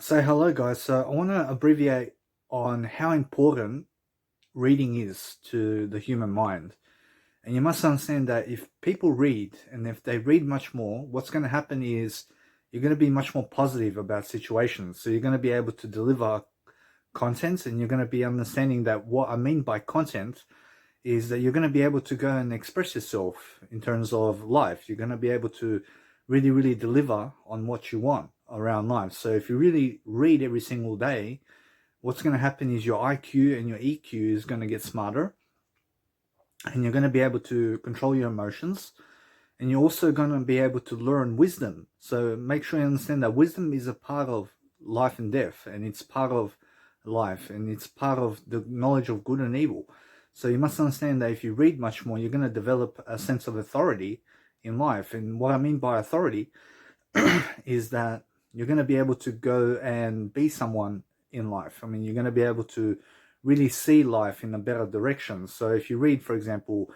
So hello guys, so I want to abbreviate on how important reading is to the human mind. And you must understand that if people read and if they read much more, what's going to happen is you're going to be much more positive about situations. So you're going to be able to deliver content, and you're going to be understanding that what I mean by content is that you're going to be able to go and express yourself in terms of life. You're going to be able to really deliver on what you want around life. So if you really read every single day, what's going to happen is your IQ and your EQ is going to get smarter, and you're going to be able to control your emotions, and you're also going to be able to learn wisdom. So make sure you understand that wisdom is a part of life and death, and it's part of life, and it's part of the knowledge of good and evil. So you must understand that if you read much more, you're going to develop a sense of authority in life. And what I mean by authority is that you're going to be able to go and be someone in life. I mean, you're going to be able to really see life in a better direction. So if you read, for example,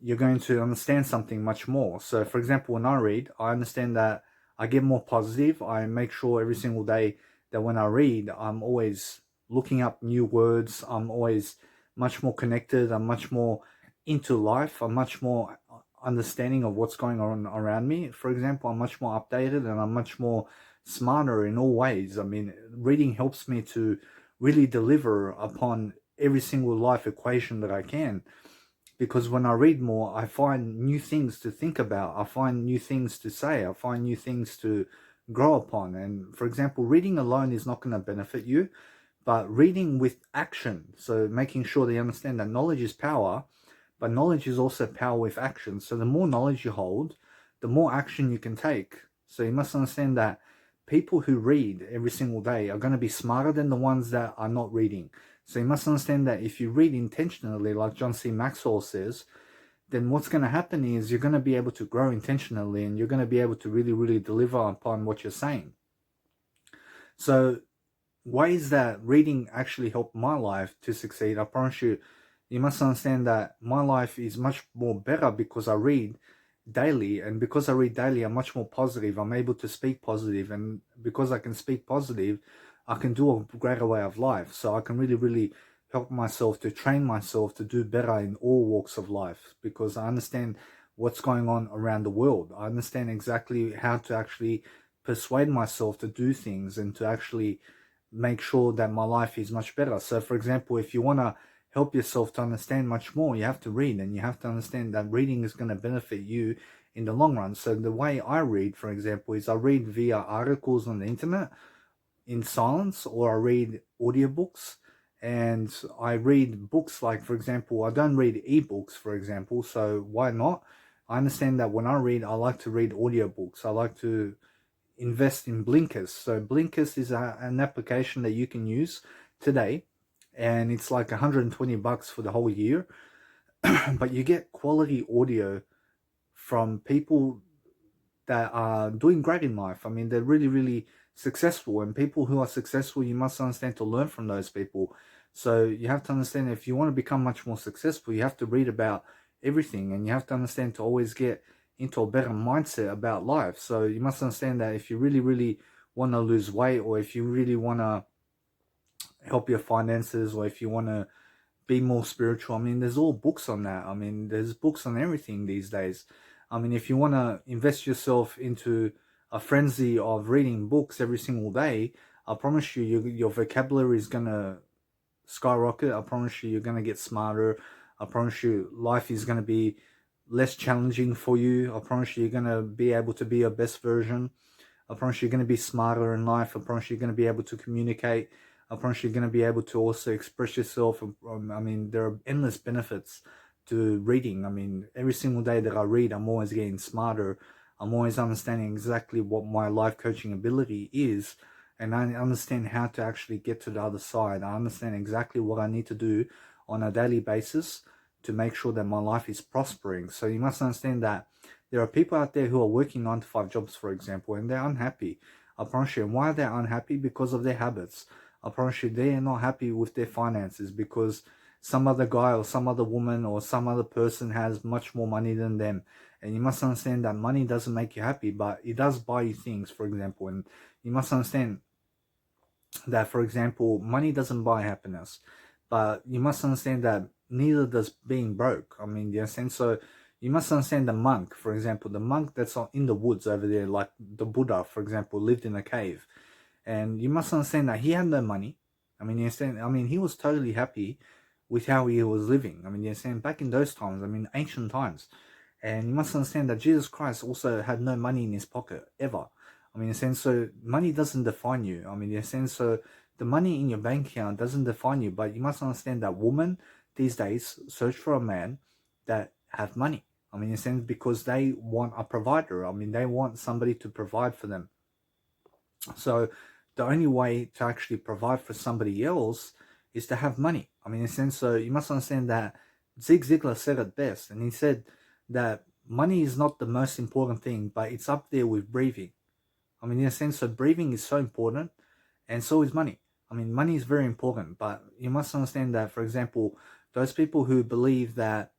you're going to understand something much more. So for example, when I read, I understand that I get more positive. I make sure every single day that when I read, I'm always looking up new words. I'm always much more connected. I'm much more into life. I'm much more understanding of what's going on around me. For example, I'm much more updated and I'm much more smarter in all ways. I mean, reading helps me to really deliver upon every single life equation that I can, because when I read more, I find new things to think about. I find new things to say. I find new things to grow upon. And for example, reading alone is not going to benefit you, but reading with action. So making sure that you understand that knowledge is power, but knowledge is also power with action. So the more knowledge you hold, the more action you can take. So you must understand that people who read every single day are going to be smarter than the ones that are not reading. So you must understand that if you read intentionally, like John C. Maxwell says, then what's going to happen is you're going to be able to grow intentionally, and you're going to be able to really deliver upon what you're saying. So ways that reading actually helped my life to succeed, I promise you, you must understand that my life is much more better because I read daily. And because I read daily, I'm much more positive. I'm able to speak positive. And because I can speak positive, I can do a greater way of life. So I can really help myself to train myself to do better in all walks of life, because I understand what's going on around the world. I understand exactly how to actually persuade myself to do things and to actually make sure that my life is much better. So for example, if you want to help yourself to understand much more, you have to read, and you have to understand that reading is going to benefit you in the long run. So the way I read, for example, is I read via articles on the internet in silence, or I read audiobooks. And I read books, like for example, I don't read ebooks, for example, so why not? I understand that when I read, I like to read audiobooks. I like to invest in Blinkist. So Blinkist is an application that you can use today, and it's like $120 for the whole year. But you get quality audio from people that are doing great in life. I mean, they're really successful, and people who are successful, you must understand to learn from those people. So you have to understand, if you want to become much more successful, you have to read about everything, and you have to understand to always get into a better mindset about life. So you must understand that if you really want to lose weight, or if you really want to help your finances, or if you want to be more spiritual, I mean, there's all books on that. I mean, there's books on everything these days. I mean, if you want to invest yourself into a frenzy of reading books every single day, I promise you, your vocabulary is going to skyrocket. I promise you, you're going to get smarter. I promise you, life is going to be less challenging for you. I promise you, you're going to be able to be your best version. I promise you're going to be smarter in life. I promise you're going to be able to communicate. I promise you're going to be able to also express yourself. I mean, there are endless benefits to reading. I mean, every single day that I read, I'm always getting smarter. I'm always understanding exactly what my life coaching ability is. And I understand how to actually get to the other side. I understand exactly what I need to do on a daily basis to make sure that my life is prospering. So you must understand that there are people out there who are working 9 to 5 jobs, for example, and they're unhappy. I promise you. And why they're unhappy? Because of their habits. I promise you, they are not happy with their finances because some other guy or some other woman or some other person has much more money than them. And you must understand that money doesn't make you happy, but it does buy you things, for example. And you must understand, that, for example, money doesn't buy happiness, but you must understand that neither does being broke. I mean, yes, and so you must understand the monk, for example, the monk that's in the woods over there, like the Buddha, for example, lived in a cave, and you must understand that he had no money. I mean, you understand? I mean, he was totally happy with how he was living. I mean, you understand? Back in those times, I mean, ancient times, and you must understand that Jesus Christ also had no money in his pocket ever. I mean, in a sense, so money doesn't define you. I mean, in a sense, so the money in your bank account doesn't define you. But you must understand that women these days search for a man that have money. I mean, in a sense, because they want a provider. I mean, they want somebody to provide for them. So the only way to actually provide for somebody else is to have money. I mean, in a sense, so you must understand that Zig Ziglar said it best, and he said that money is not the most important thing, but it's up there with breathing. I mean, in a sense, so breathing is so important, and so is money. I mean, money is very important, but you must understand that, for example, those people who believe that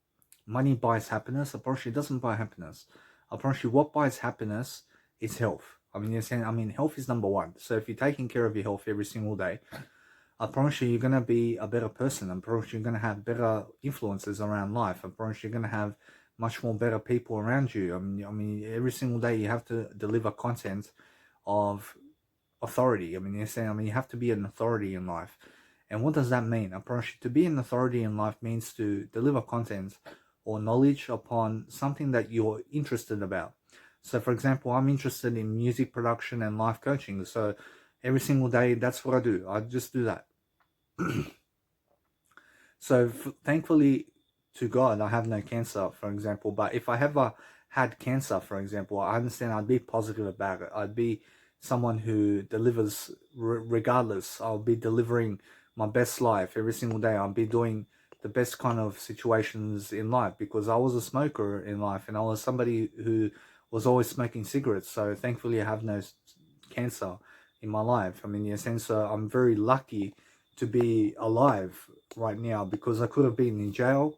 money buys happiness, apparently it doesn't buy happiness. Apparently, what buys happiness is health. I mean, you're saying, I mean, health is number one. So if you're taking care of your health every single day, I promise you, you're gonna be a better person. I promise you're gonna have better influences around life. I promise you're gonna have much more better people around you. I mean, every single day you have to deliver content of authority. I mean, you're saying, I mean, you have to be an authority in life. And what does that mean? I promise you, to be an authority in life means to deliver content or knowledge upon something that you're interested about. So, for example, I'm interested in music production and life coaching. So, every single day, that's what I do. I just do that. So, thankfully to God, I have no cancer, for example. But if I ever had cancer, for example, I understand I'd be positive about it. I'd be someone who delivers regardless. I'll be delivering my best life every single day. I'll be doing the best kind of situations in life because I was a smoker in life and I was somebody who was always smoking cigarettes. So thankfully I have no cancer in my life. I mean, in a sense, I'm very lucky to be alive right now because I could have been in jail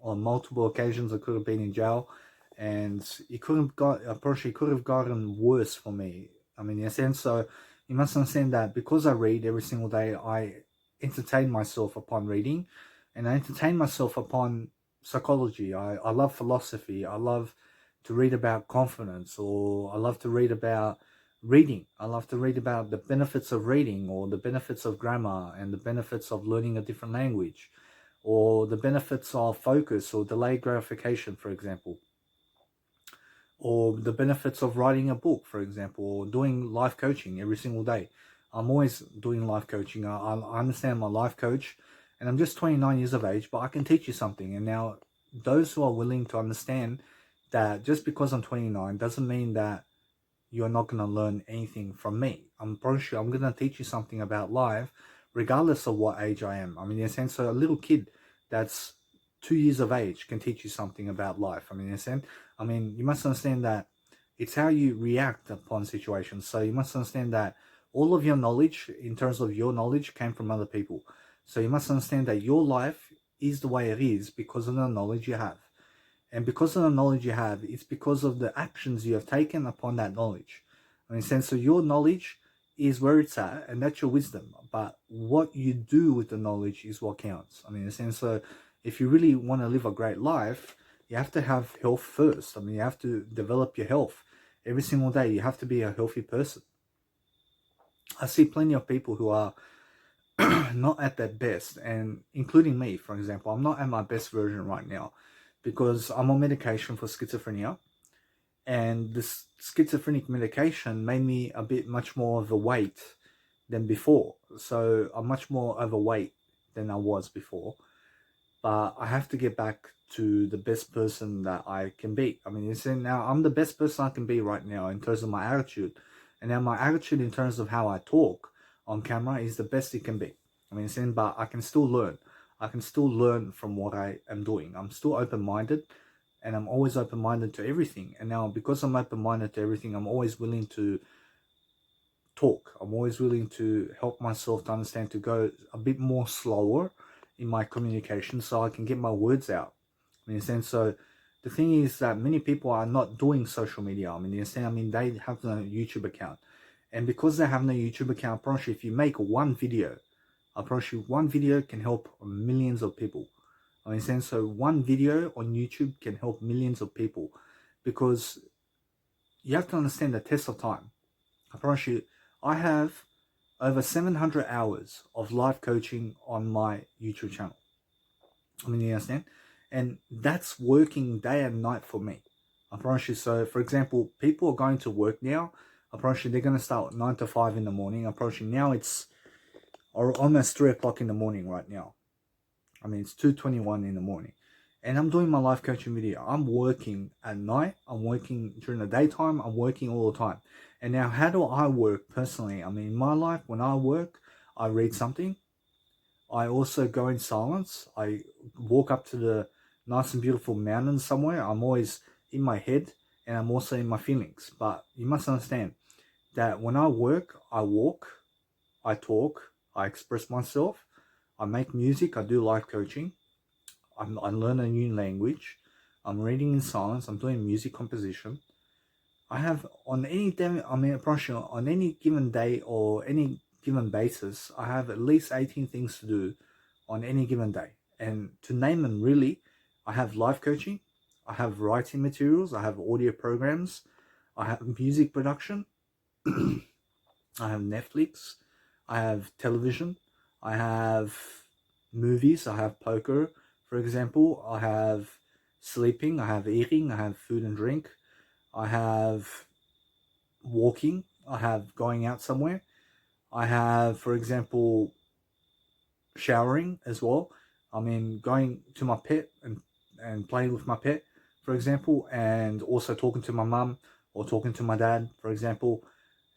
on multiple occasions. I could have been in jail, and it could have got apparently could have gotten worse for me. I mean, in a sense, so you must understand that because I read every single day, I entertain myself upon reading, and I entertain myself upon psychology. I love philosophy. I love to read about confidence, or I love to read about reading. I love to read about the benefits of reading, or the benefits of grammar, and the benefits of learning a different language, or the benefits of focus or delayed gratification, for example, or the benefits of writing a book, for example, or doing life coaching every single day. I'm always doing life coaching. I understand my life coach, and I'm just 29 years of age, but I can teach you something. And now, those who are willing to understand that just because I'm 29 doesn't mean that you're not going to learn anything from me. I'm pretty sure I'm going to teach you something about life, regardless of what age I am. I mean, in a sense, so a little kid that's 2 years of age can teach you something about life. I mean, in a sense, I mean, you must understand that it's how you react upon situations. So you must understand that all of your knowledge, in terms of your knowledge, came from other people. So you must understand that your life is the way it is because of the knowledge you have. And because of the knowledge you have, it's because of the actions you have taken upon that knowledge. I mean, sense of your knowledge is where it's at, and that's your wisdom. But what you do with the knowledge is what counts. I mean, in a sense, so if you really want to live a great life, you have to have health first. I mean, you have to develop your health every single day. You have to be a healthy person. I see plenty of people who are not at their best, and including me, for example. I'm not at my best version right now because I'm on medication for schizophrenia, and this schizophrenic medication made me a bit much more overweight than before. So I'm much more overweight than I was before, but I have to get back to the best person that I can be. I mean, now I'm the best person I can be right now in terms of my attitude, and now my attitude in terms of how I talk on camera is the best it can be. I mean, but I can still learn. I can still learn from what I am doing. I'm still open-minded, and I'm always open-minded to everything. And now, because I'm open-minded to everything, I'm always willing to talk. I'm always willing to help myself to understand, to go a bit more slower in my communication so I can get my words out. I mean, so the thing is that many people are not doing social media. I mean, they have a YouTube account, And because they have no YouTube account, I promise you, if you make one video, I promise you one video can help millions of people. I mean, so one video on YouTube can help millions of people, because you have to understand the test of time. I promise you, I have over 700 hours of live coaching on my YouTube channel. I mean, you understand? And that's working day and night for me. I promise you. So, for example, people are going to work now. I promise you, they're going to start 9 to 5 in the morning. I promise you, now it's almost 3 o'clock in the morning right now. I mean, it's 2:21 in the morning. And I'm doing my life coaching video. I'm working at night. I'm working during the daytime. I'm working all the time. And now, how do I work personally? I mean, in my life, when I work, I read something. I also go in silence. I walk up to the nice and beautiful mountains somewhere. I'm always in my head, and I'm also in my feelings. But you must understand that when I work, I walk, I talk, I express myself, I make music, I do life coaching, I learn a new language, I'm reading in silence, I'm doing music composition. I have on any day, I mean, on any given day or any given basis, I have at least 18 things to do on any given day. And to name them, really, I have life coaching, I have writing materials, I have audio programs, I have music production, I have Netflix, I have television, I have movies, I have poker, for example, I have sleeping, I have eating, I have food and drink, I have walking, I have going out somewhere, I have, for example, showering as well. I mean, going to my pet and playing with my pet, for example, and also talking to my mum or talking to my dad, for example.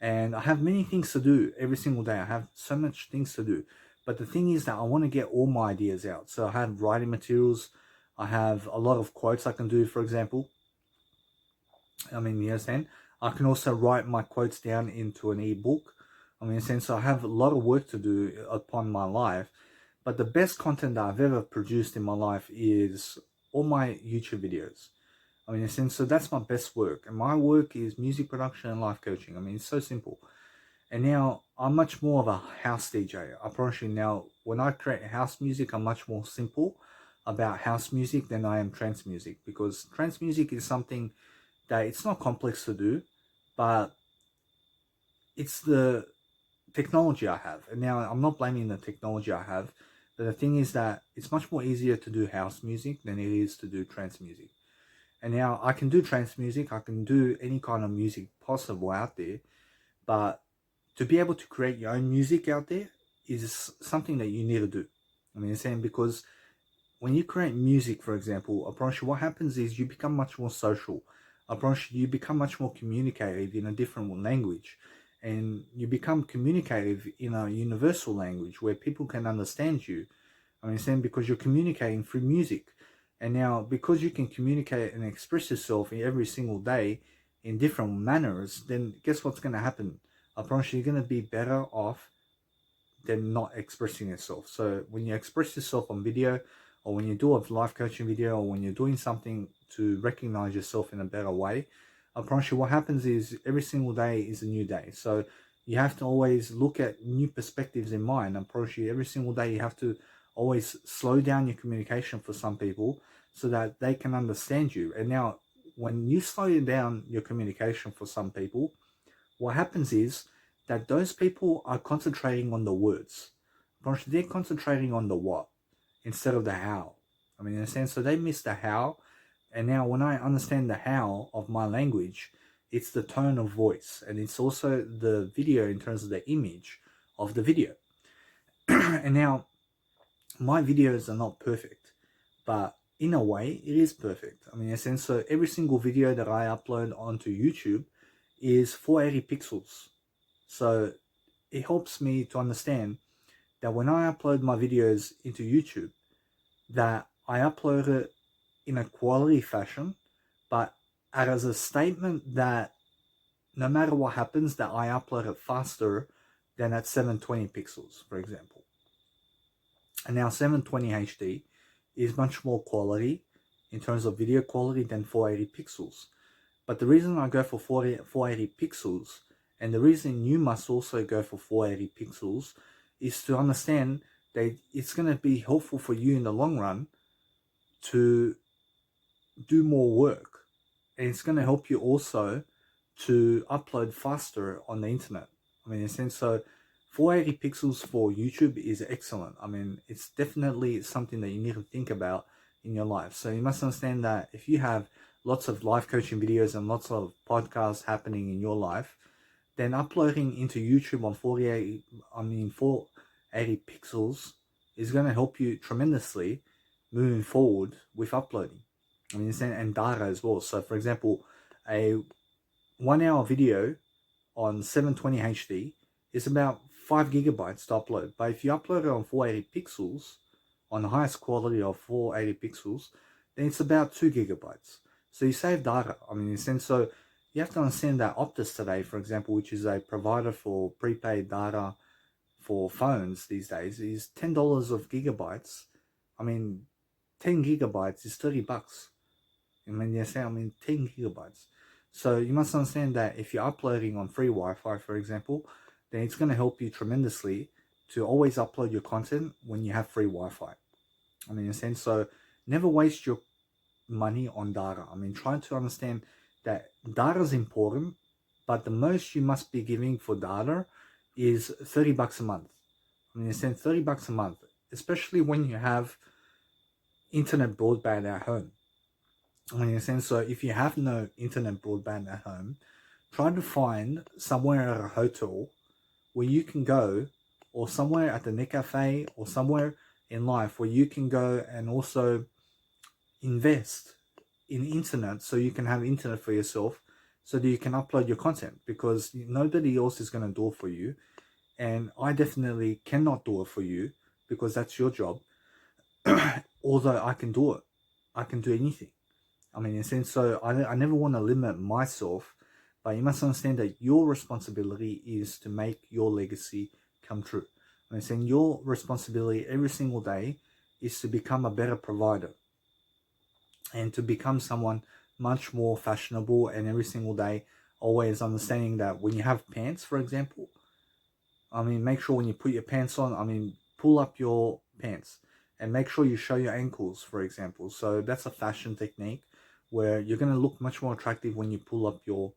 And I have many things to do every single day. I have so much things to do. But the thing is that I want to get all my ideas out. So I have writing materials. I have a lot of quotes I can do, for example. I mean, you understand? I can also write my quotes down into an ebook. I mean, in a sense, I have a lot of work to do upon my life. But the best content that I've ever produced in my life is all my YouTube videos. I mean, in a sense, so that's my best work. And my work is music production and life coaching. I mean, it's so simple. And now I'm much more of a house DJ. I promise you now, when I create house music, I'm much more simple about house music than I am trance music, because trance music is something that it's not complex to do, but it's the technology I have. And now I'm not blaming the technology I have, but the thing is that it's much more easier to do house music than it is to do trance music. And now I can do trance music, I can do any kind of music possible out there, but to be able to create your own music out there is something that you need to do. I mean, I'm saying, because when you create music, for example, I promise you what happens is you become much more social. I promise you, you become much more communicative in a different language. And you become communicative in a universal language where people can understand you. I mean, saying, because you're communicating through music. And now, because you can communicate and express yourself every single day in different manners, then guess what's going to happen? I promise you, you're going to be better off than not expressing yourself. So when you express yourself on video, or when you do a life coaching video, or when you're doing something to recognize yourself in a better way, I promise you what happens is every single day is a new day. So you have to always look at new perspectives in mind. I promise you every single day you have to always slow down your communication for some people so that they can understand you. And now when you slow down your communication for some people, what happens is that those people are concentrating on the words. They're concentrating on the what instead of the how. I mean, in a sense, so they miss the how. And now when I understand the how of my language, it's the tone of voice. And it's also the video in terms of the image of the video. And now my videos are not perfect, but in a way it is perfect. I mean, in a sense, so every single video that I upload onto YouTube is 480 pixels. So it helps me to understand that when I upload my videos into YouTube, that I upload it in a quality fashion, but as a statement that no matter what happens, that I upload it faster than at 720 pixels, for example. And now 720 HD is much more quality in terms of video quality than 480 pixels. But the reason I go for 480 pixels And the reason you must also go for 480 pixels is to understand that it's going to be helpful for you in the long run to do more work. And it's going to help you also to upload faster on the internet. I mean, in a sense, so 480 pixels for YouTube is excellent. I mean, it's definitely something that you need to think about in your life. So you must understand that if you have lots of life coaching videos and lots of podcasts happening in your life, then uploading into YouTube on 480 pixels is going to help you tremendously moving forward with uploading. I mean, and data as well. So for example, a 1 hour video on 720 HD is about 5 gigabytes to upload. But if you upload it on 480 pixels, on the highest quality of 480 pixels, then it's about 2 gigabytes. So you save data. I mean, in a sense, so you have to understand that Optus today, for example, which is a provider for prepaid data for phones these days, is $10 of gigabytes. I mean, 10 gigabytes is $30. I mean, yes, 10 gigabytes. So you must understand that if you're uploading on free Wi-Fi, for example, then it's going to help you tremendously to always upload your content when you have free Wi-Fi. I mean, in a sense, so never waste your money on data. I mean, try to understand that data is important, but the most you must be giving for data is $30 a month. I mean, in a sense, $30 a month, especially when you have internet broadband at home. I mean, in a sense, so if you have no internet broadband at home, try to find somewhere at a hotel where you can go, or somewhere at the net cafe, or somewhere in life where you can go and also invest in internet so you can have internet for yourself so that you can upload your content, because nobody else is going to do it for you. And I definitely cannot do it for you because that's your job. Although I can do it. I can do anything. I mean, in a sense, so I never want to limit myself, but you must understand that your responsibility is to make your legacy come true. I'm saying your responsibility every single day is to become a better provider and to become someone much more fashionable, and every single day always understanding that when you have pants, for example, I mean, make sure when you put your pants on, I mean, pull up your pants and make sure you show your ankles, for example. So that's a fashion technique where you're going to look much more attractive when you pull up your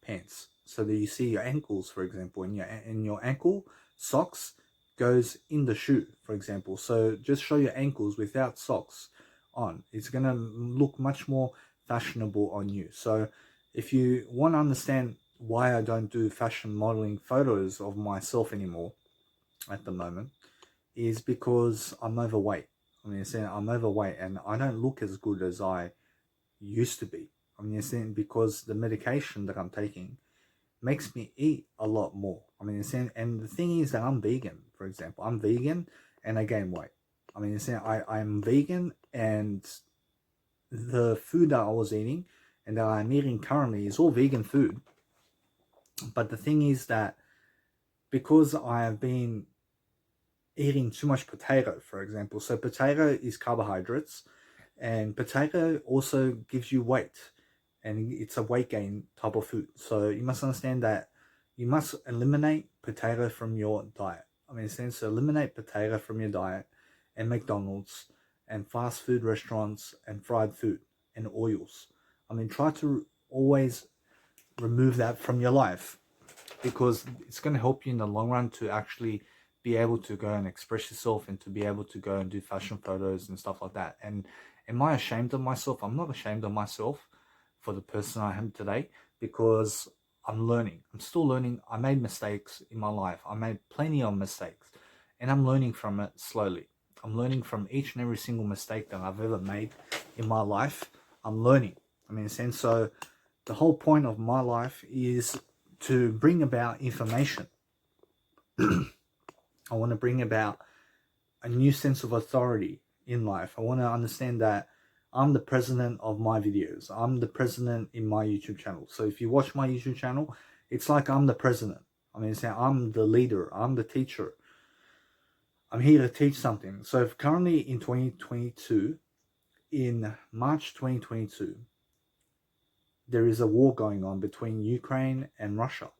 pants so that you see your ankles, for example, and your ankle socks goes in the shoe, for example. So just show your ankles without socks on. It's going to look much more fashionable on you. So if you want to understand why I don't do fashion modeling photos of myself anymore at the moment, is because I'm overweight. I mean, I'm overweight and I don't look as good as I used to be. I mean, because the medication that I'm taking makes me eat a lot more. I mean, and the thing is that I'm vegan, for example. I'm vegan and I gain weight. I mean, I'm vegan, and the food that I was eating and that I'm eating currently is all vegan food. But the thing is that because I have been eating too much potato, for example, so potato is carbohydrates, and potato also gives you weight, and it's a weight gain type of food. So you must understand that you must eliminate potato from your diet. I mean, in a sense, eliminate potato from your diet, and McDonald's and fast food restaurants and fried food and oils. I mean, try to always remove that from your life, because it's going to help you in the long run to actually be able to go and express yourself and to be able to go and do fashion photos and stuff like that. And am I ashamed of myself? I'm not ashamed of myself for the person I am today, because I'm learning. I'm still learning. I made mistakes in my life. I made plenty of mistakes, and I'm learning from it slowly. I'm learning from each and every single mistake that I've ever made in my life. I'm learning. I mean, and so the whole point of my life is to bring about information. I want to bring about a new sense of authority in life. I want to understand that I'm the president of my videos. I'm the president in my YouTube channel. So if you watch my YouTube channel, it's like I'm the president. I mean, I'm the leader. I'm the teacher. I'm here to teach something. So if currently in 2022, in March 2022, there is a war going on between Ukraine and Russia.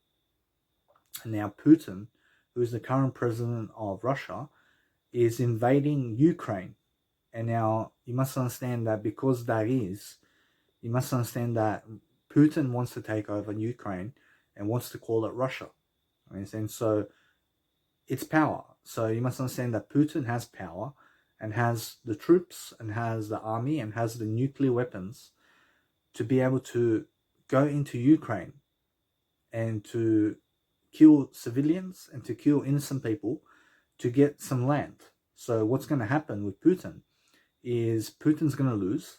And now Putin, who is the current president of Russia, is invading Ukraine. And now you must understand that you must understand that Putin wants to take over Ukraine and wants to call it Russia. And so it's power. So you must understand that Putin has power and has the troops and has the army and has the nuclear weapons to be able to go into Ukraine and to kill civilians and to kill innocent people to get some land. So what's going to happen with Putin is Putin's going to lose,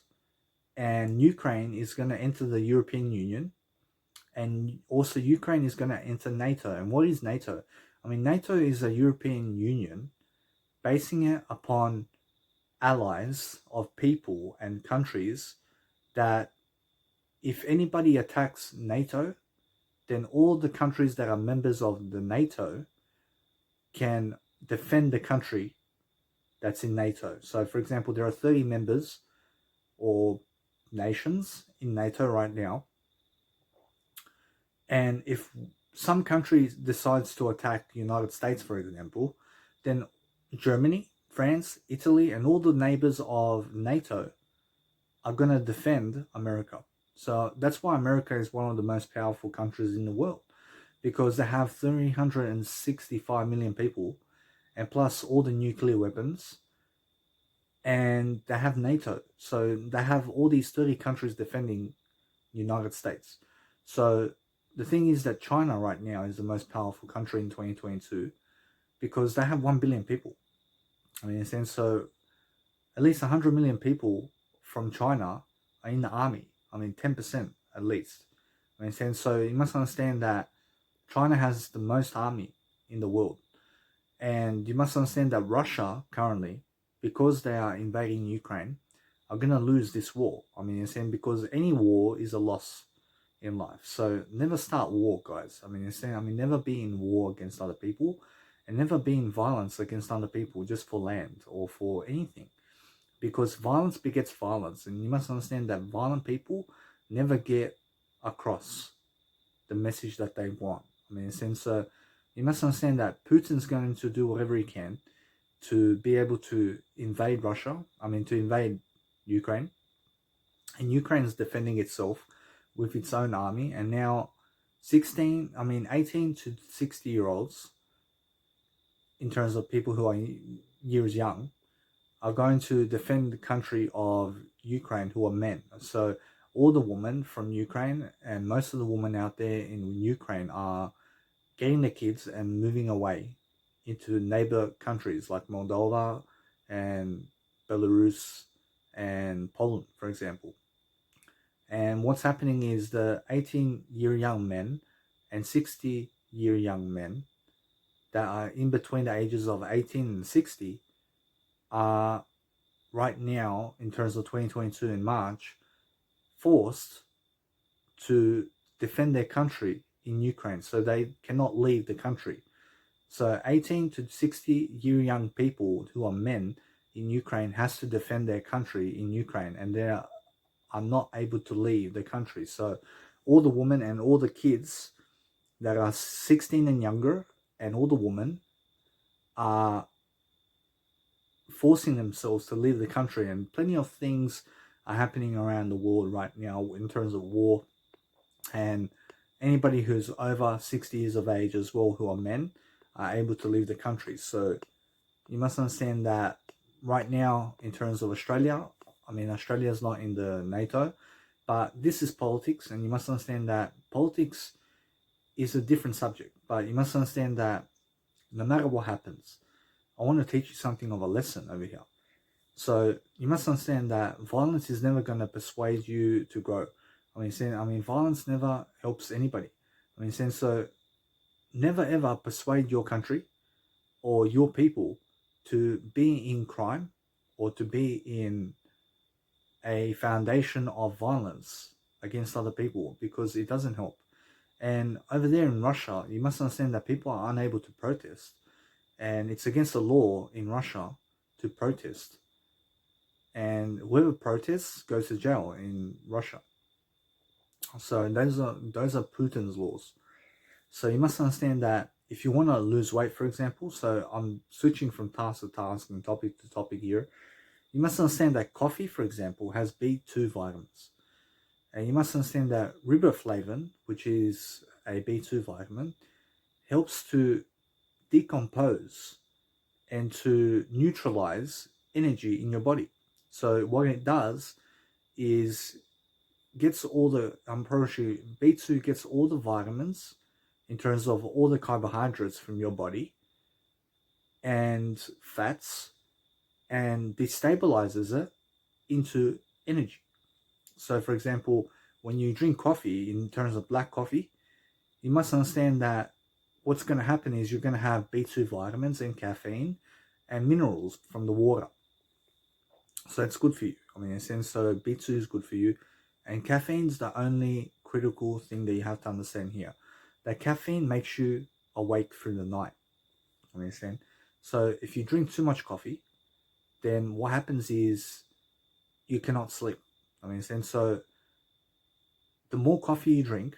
and Ukraine is going to enter the European Union, and also Ukraine is going to enter NATO. And what is NATO? I mean, NATO is a European Union basing it upon allies of people and countries that if anybody attacks NATO, then all the countries that are members of the NATO can defend the country that's in NATO. So, for example, there are 30 members or nations in NATO right now. And if some country decides to attack the United States, for example, then Germany, France, Italy, and all the neighbors of NATO are going to defend America. So that's why America is one of the most powerful countries in the world, because they have 365 million people and plus all the nuclear weapons, and they have NATO. So they have all these 30 countries defending the United States. So the thing is that China right now is the most powerful country in 2022 because they have 1 billion people. I mean, in a sense, so at least 100 million people from China are in the army. I mean, 10% at least. I mean, and so you must understand that China has the most army in the world. And you must understand that Russia currently, because they are invading Ukraine, are going to lose this war. I mean, because any war is a loss in life. So never start war, guys. I mean, never be in war against other people, and never be in violence against other people just for land or for anything. Because violence begets violence, and you must understand that violent people never get across the message that they want. I mean, so you must understand that Putin's going to do whatever he can to be able to invade Russia. I mean, to invade Ukraine, and Ukraine is defending itself with its own army. And now 18 to 60-year-olds, in terms of people who are years young, are going to defend the country of Ukraine who are men. So all the women from Ukraine and most of the women out there in Ukraine are getting their kids and moving away into neighbor countries like Moldova and Belarus and Poland, for example. And what's happening is the 18-year young men and 60-year young men that are in between the ages of 18 and 60 are right now, in terms of 2022 in March, forced to defend their country in Ukraine. So they cannot leave the country. So 18 to 60-year young people who are men in Ukraine has to defend their country in Ukraine, and they are not able to leave the country. So all the women and all the kids that are 16 and younger and all the women are forcing themselves to leave the country, and plenty of things are happening around the world right now in terms of war, and anybody who's over 60 years of age as well who are men are able to leave the country. So you must understand that right now, in terms of Australia, I mean, Australia is not in the NATO, but this is politics, and you must understand that politics is a different subject. But you must understand that no matter what happens, I want to teach you something of a lesson over here. So you must understand that violence is never going to persuade you to grow. I mean, violence never helps anybody. I mean, so never ever persuade your country or your people to be in crime or to be in a foundation of violence against other people, because it doesn't help. And over there in Russia, you must understand that people are unable to protest, and it's against the law in Russia to protest. And whoever protests goes to jail in Russia. So those are Putin's laws. So you must understand that if you want to lose weight, for example, so I'm switching from task to task and topic to topic here, you must understand that coffee, for example, has B2 vitamins. And you must understand that riboflavin, which is a B2 vitamin, helps to decompose and to neutralize energy in your body. So what it does is gets all the, I'm pretty sure B2 gets all the vitamins in terms of all the carbohydrates from your body and fats, and destabilizes it into energy. So for example, when you drink coffee, in terms of black coffee, you must understand that what's going to happen is you're going to have B2 vitamins and caffeine and minerals from the water. So it's good for you. I mean, in a sense, so B2 is good for you. And caffeine's the only critical thing that you have to understand here. That caffeine makes you awake through the night. I mean, understand? So if you drink too much coffee, then what happens is you cannot sleep. I mean, understand? So the more coffee you drink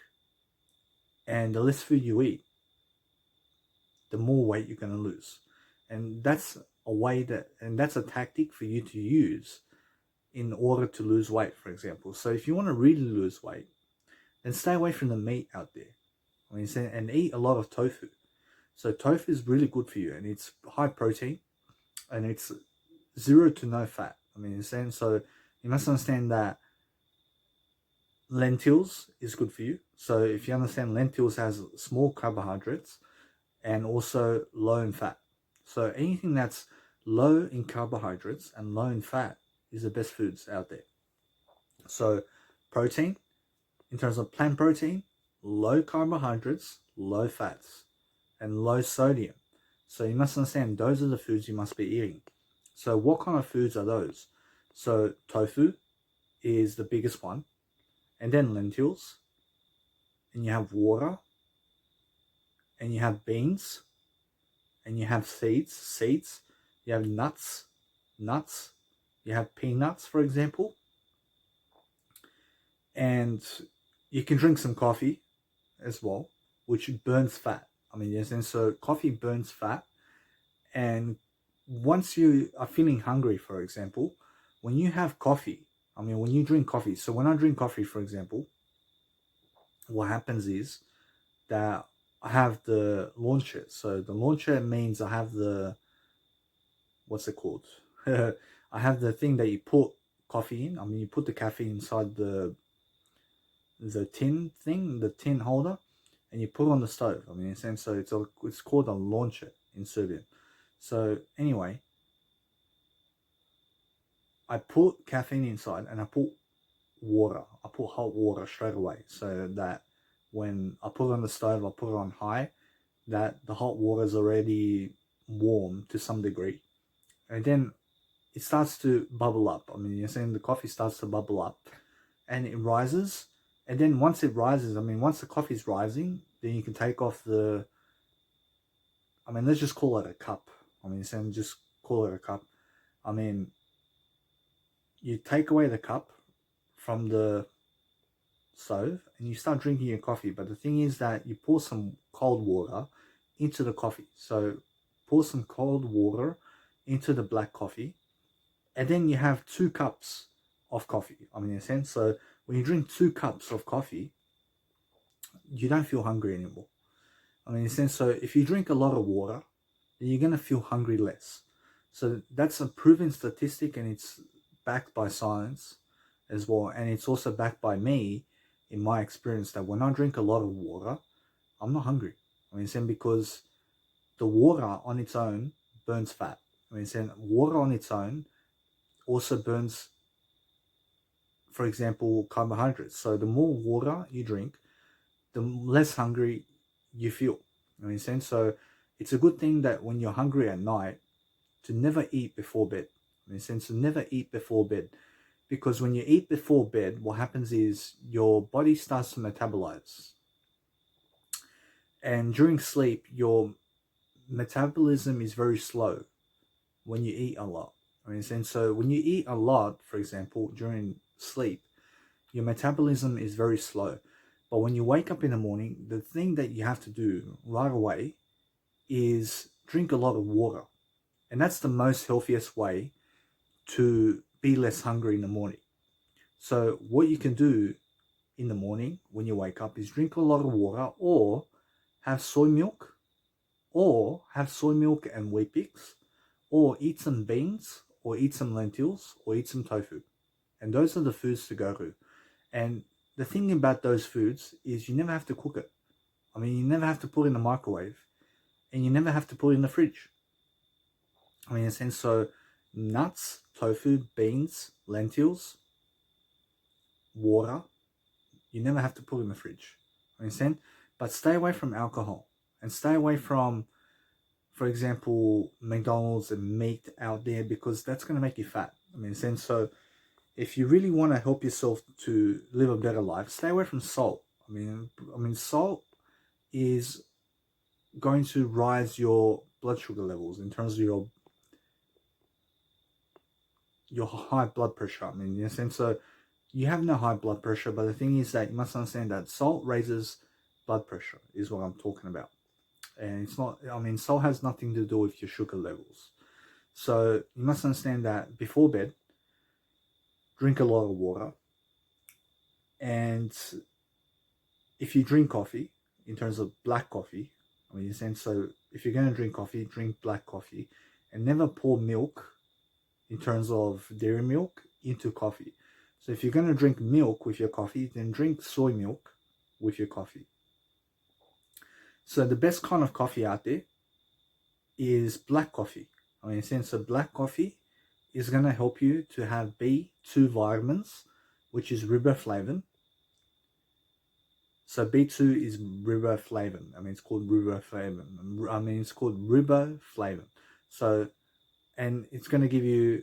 and the less food you eat, the more weight you're going to lose. And that's a way that, and that's a tactic for you to use in order to lose weight, for example. So if you want to really lose weight, then stay away from the meat out there. I mean, and eat a lot of tofu. So tofu is really good for you, and it's high protein, and it's 0 to no fat. I mean, so you must understand that lentils is good for you. So if you understand, lentils has small carbohydrates and also low in fat. So anything that's low in carbohydrates and low in fat is the best foods out there. So protein, in terms of plant protein, low carbohydrates, low fats, and low sodium. So you must understand those are the foods you must be eating. So what kind of foods are those? So tofu is the biggest one, and then lentils, and you have water, and you have beans, and you have seeds, you have nuts, you have peanuts, for example, and you can drink some coffee as well, which burns fat. I mean, yes, and so coffee burns fat, and once you are feeling hungry, for example, when you have coffee, I mean, when you drink coffee, so when I drink coffee, for example, what happens is that I have the launcher. So the launcher means I have the, what's it called? I have the thing that you put coffee in. I mean, you put the caffeine inside the tin thing, the tin holder, and you put it on the stove. I mean, so it's called a launcher in Serbian. So anyway, I put caffeine inside and I put water. I put hot water straight away, so that when I put it on the stove, I put it on high, that the hot water is already warm to some degree, and then it starts to bubble up. I mean, you're saying the coffee starts to bubble up, and it rises, and then once it rises, I mean, once the coffee's rising, then you can take off the, I mean, let's just call it a cup. I mean, saying just call it a cup. I mean, you take away the cup from the stove and you start drinking your coffee. But the thing is that you pour some cold water into the coffee. So pour some cold water into the black coffee, and then you have 2 cups of coffee. I mean, in a sense, so when you drink 2 cups of coffee, you don't feel hungry anymore. I mean, in a sense, so if you drink a lot of water, then you're going to feel hungry less. So that's a proven statistic, and it's backed by science as well. And it's also backed by me in my experience that when I drink a lot of water, I'm not hungry. I mean, saying because the water on its own burns fat. I mean, saying water on its own also burns, for example, carbohydrates. So the more water you drink, the less hungry you feel. I mean, saying so it's a good thing that when you're hungry at night, to never eat before bed. I mean, saying to never eat before bed, because when you eat before bed, what happens is your body starts to metabolize, and during sleep, your metabolism is very slow when you eat a lot. I mean, and so when you eat a lot, for example, during sleep, your metabolism is very slow. But when you wake up in the morning, the thing that you have to do right away is drink a lot of water. And that's the most healthiest way to be less hungry in the morning. So what you can do in the morning when you wake up is drink a lot of water, or have soy milk, and wheat bix, or eat some beans, or eat some lentils, or eat some tofu. And those are the foods to go to. And the thing about those foods is you never have to cook it. I mean, you never have to put it in the microwave, and you never have to put it in the fridge. I mean, in a sense, so nuts, tofu, beans, lentils, water, you never have to put in the fridge. I understand? But stay away from alcohol, and stay away from, for example, McDonald's and meat out there, because that's going to make you fat. I mean, in a sense, so if you really want to help yourself to live a better life, stay away from salt. I mean, salt is going to rise your blood sugar levels in terms of your high blood pressure. I mean, in a sense, so you have no high blood pressure, but the thing is that you must understand that salt raises blood pressure, is what I'm talking about. And it's not, I mean, salt has nothing to do with your sugar levels. So you must understand that before bed, drink a lot of water. And if you drink coffee, in terms of black coffee, I mean, in a sense, so if you're going to drink coffee, drink black coffee, and never pour milk, in terms of dairy milk, into coffee. So if you're going to drink milk with your coffee, then drink soy milk with your coffee. So the best kind of coffee out there is black coffee. I mean, in a sense, so black coffee is going to help you to have B2 vitamins, which is riboflavin. So B2 is riboflavin. I mean, it's called riboflavin. I mean, it's called riboflavin. So, and it's going to give you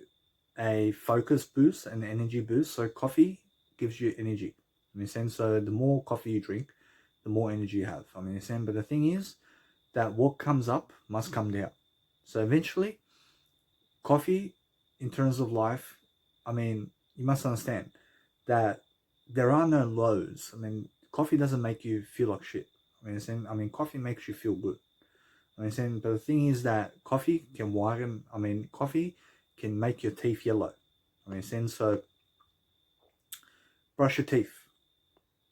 a focus boost, an energy boost. So coffee gives you energy. I mean, so the more coffee you drink, the more energy you have. I mean, but the thing is that what comes up must come down. So eventually, coffee, in terms of life, I mean, you must understand that there are no lows. I mean, coffee doesn't make you feel like shit. I mean, coffee makes you feel good. But the thing is that coffee can whiten. I mean, coffee can make your teeth yellow. I mean, so brush your teeth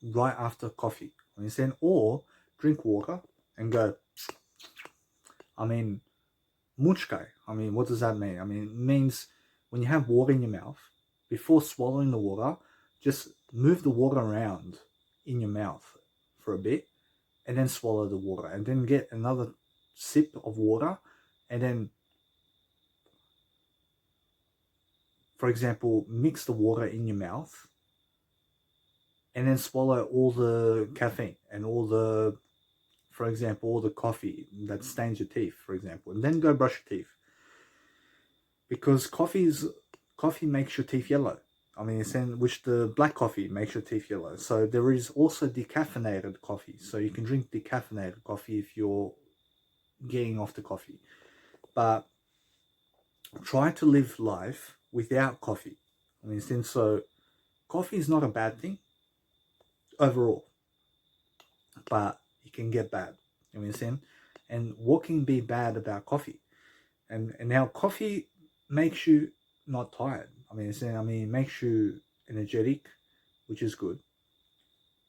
right after coffee. I mean, or drink water and go. I mean, muchkai. I mean, what does that mean? I mean, it means when you have water in your mouth, before swallowing the water, just move the water around in your mouth for a bit, and then swallow the water, and then get another sip of water, and then, for example, mix the water in your mouth, and then swallow all the caffeine and all the, for example, all the coffee that stains your teeth, for example, and then go brush your teeth. Because coffee makes your teeth yellow. I mean, which the black coffee makes your teeth yellow. So there is also decaffeinated coffee. So you can drink decaffeinated coffee if you're getting off the coffee. But try to live life without coffee. I mean, so coffee is not a bad thing overall, but it can get bad. I mean, and what can be bad about coffee? And now coffee makes you not tired. I mean, it makes you energetic, which is good.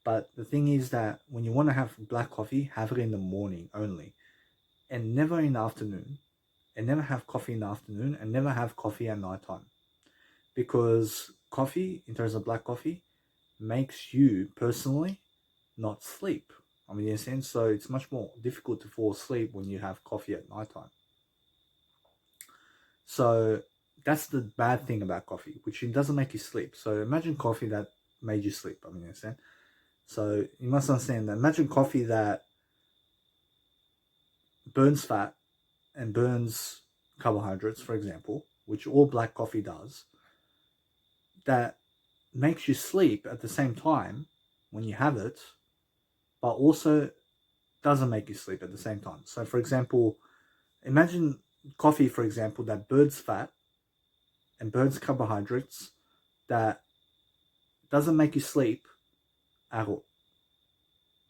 But the thing is that when you want to have black coffee, have it in the morning only, and never in the afternoon, and never have coffee in the afternoon, and never have coffee at nighttime. Because coffee, in terms of black coffee, makes you personally not sleep. I mean, so it's much more difficult to fall asleep when you have coffee at nighttime. So that's the bad thing about coffee, which it doesn't make you sleep. So imagine coffee that made you sleep. I mean, so you must understand that. Imagine coffee that burns fat and burns carbohydrates, for example, which all black coffee does, that makes you sleep at the same time when you have it, but also doesn't make you sleep at the same time. So, for example, imagine coffee, for example, that burns fat and burns carbohydrates, that doesn't make you sleep at all.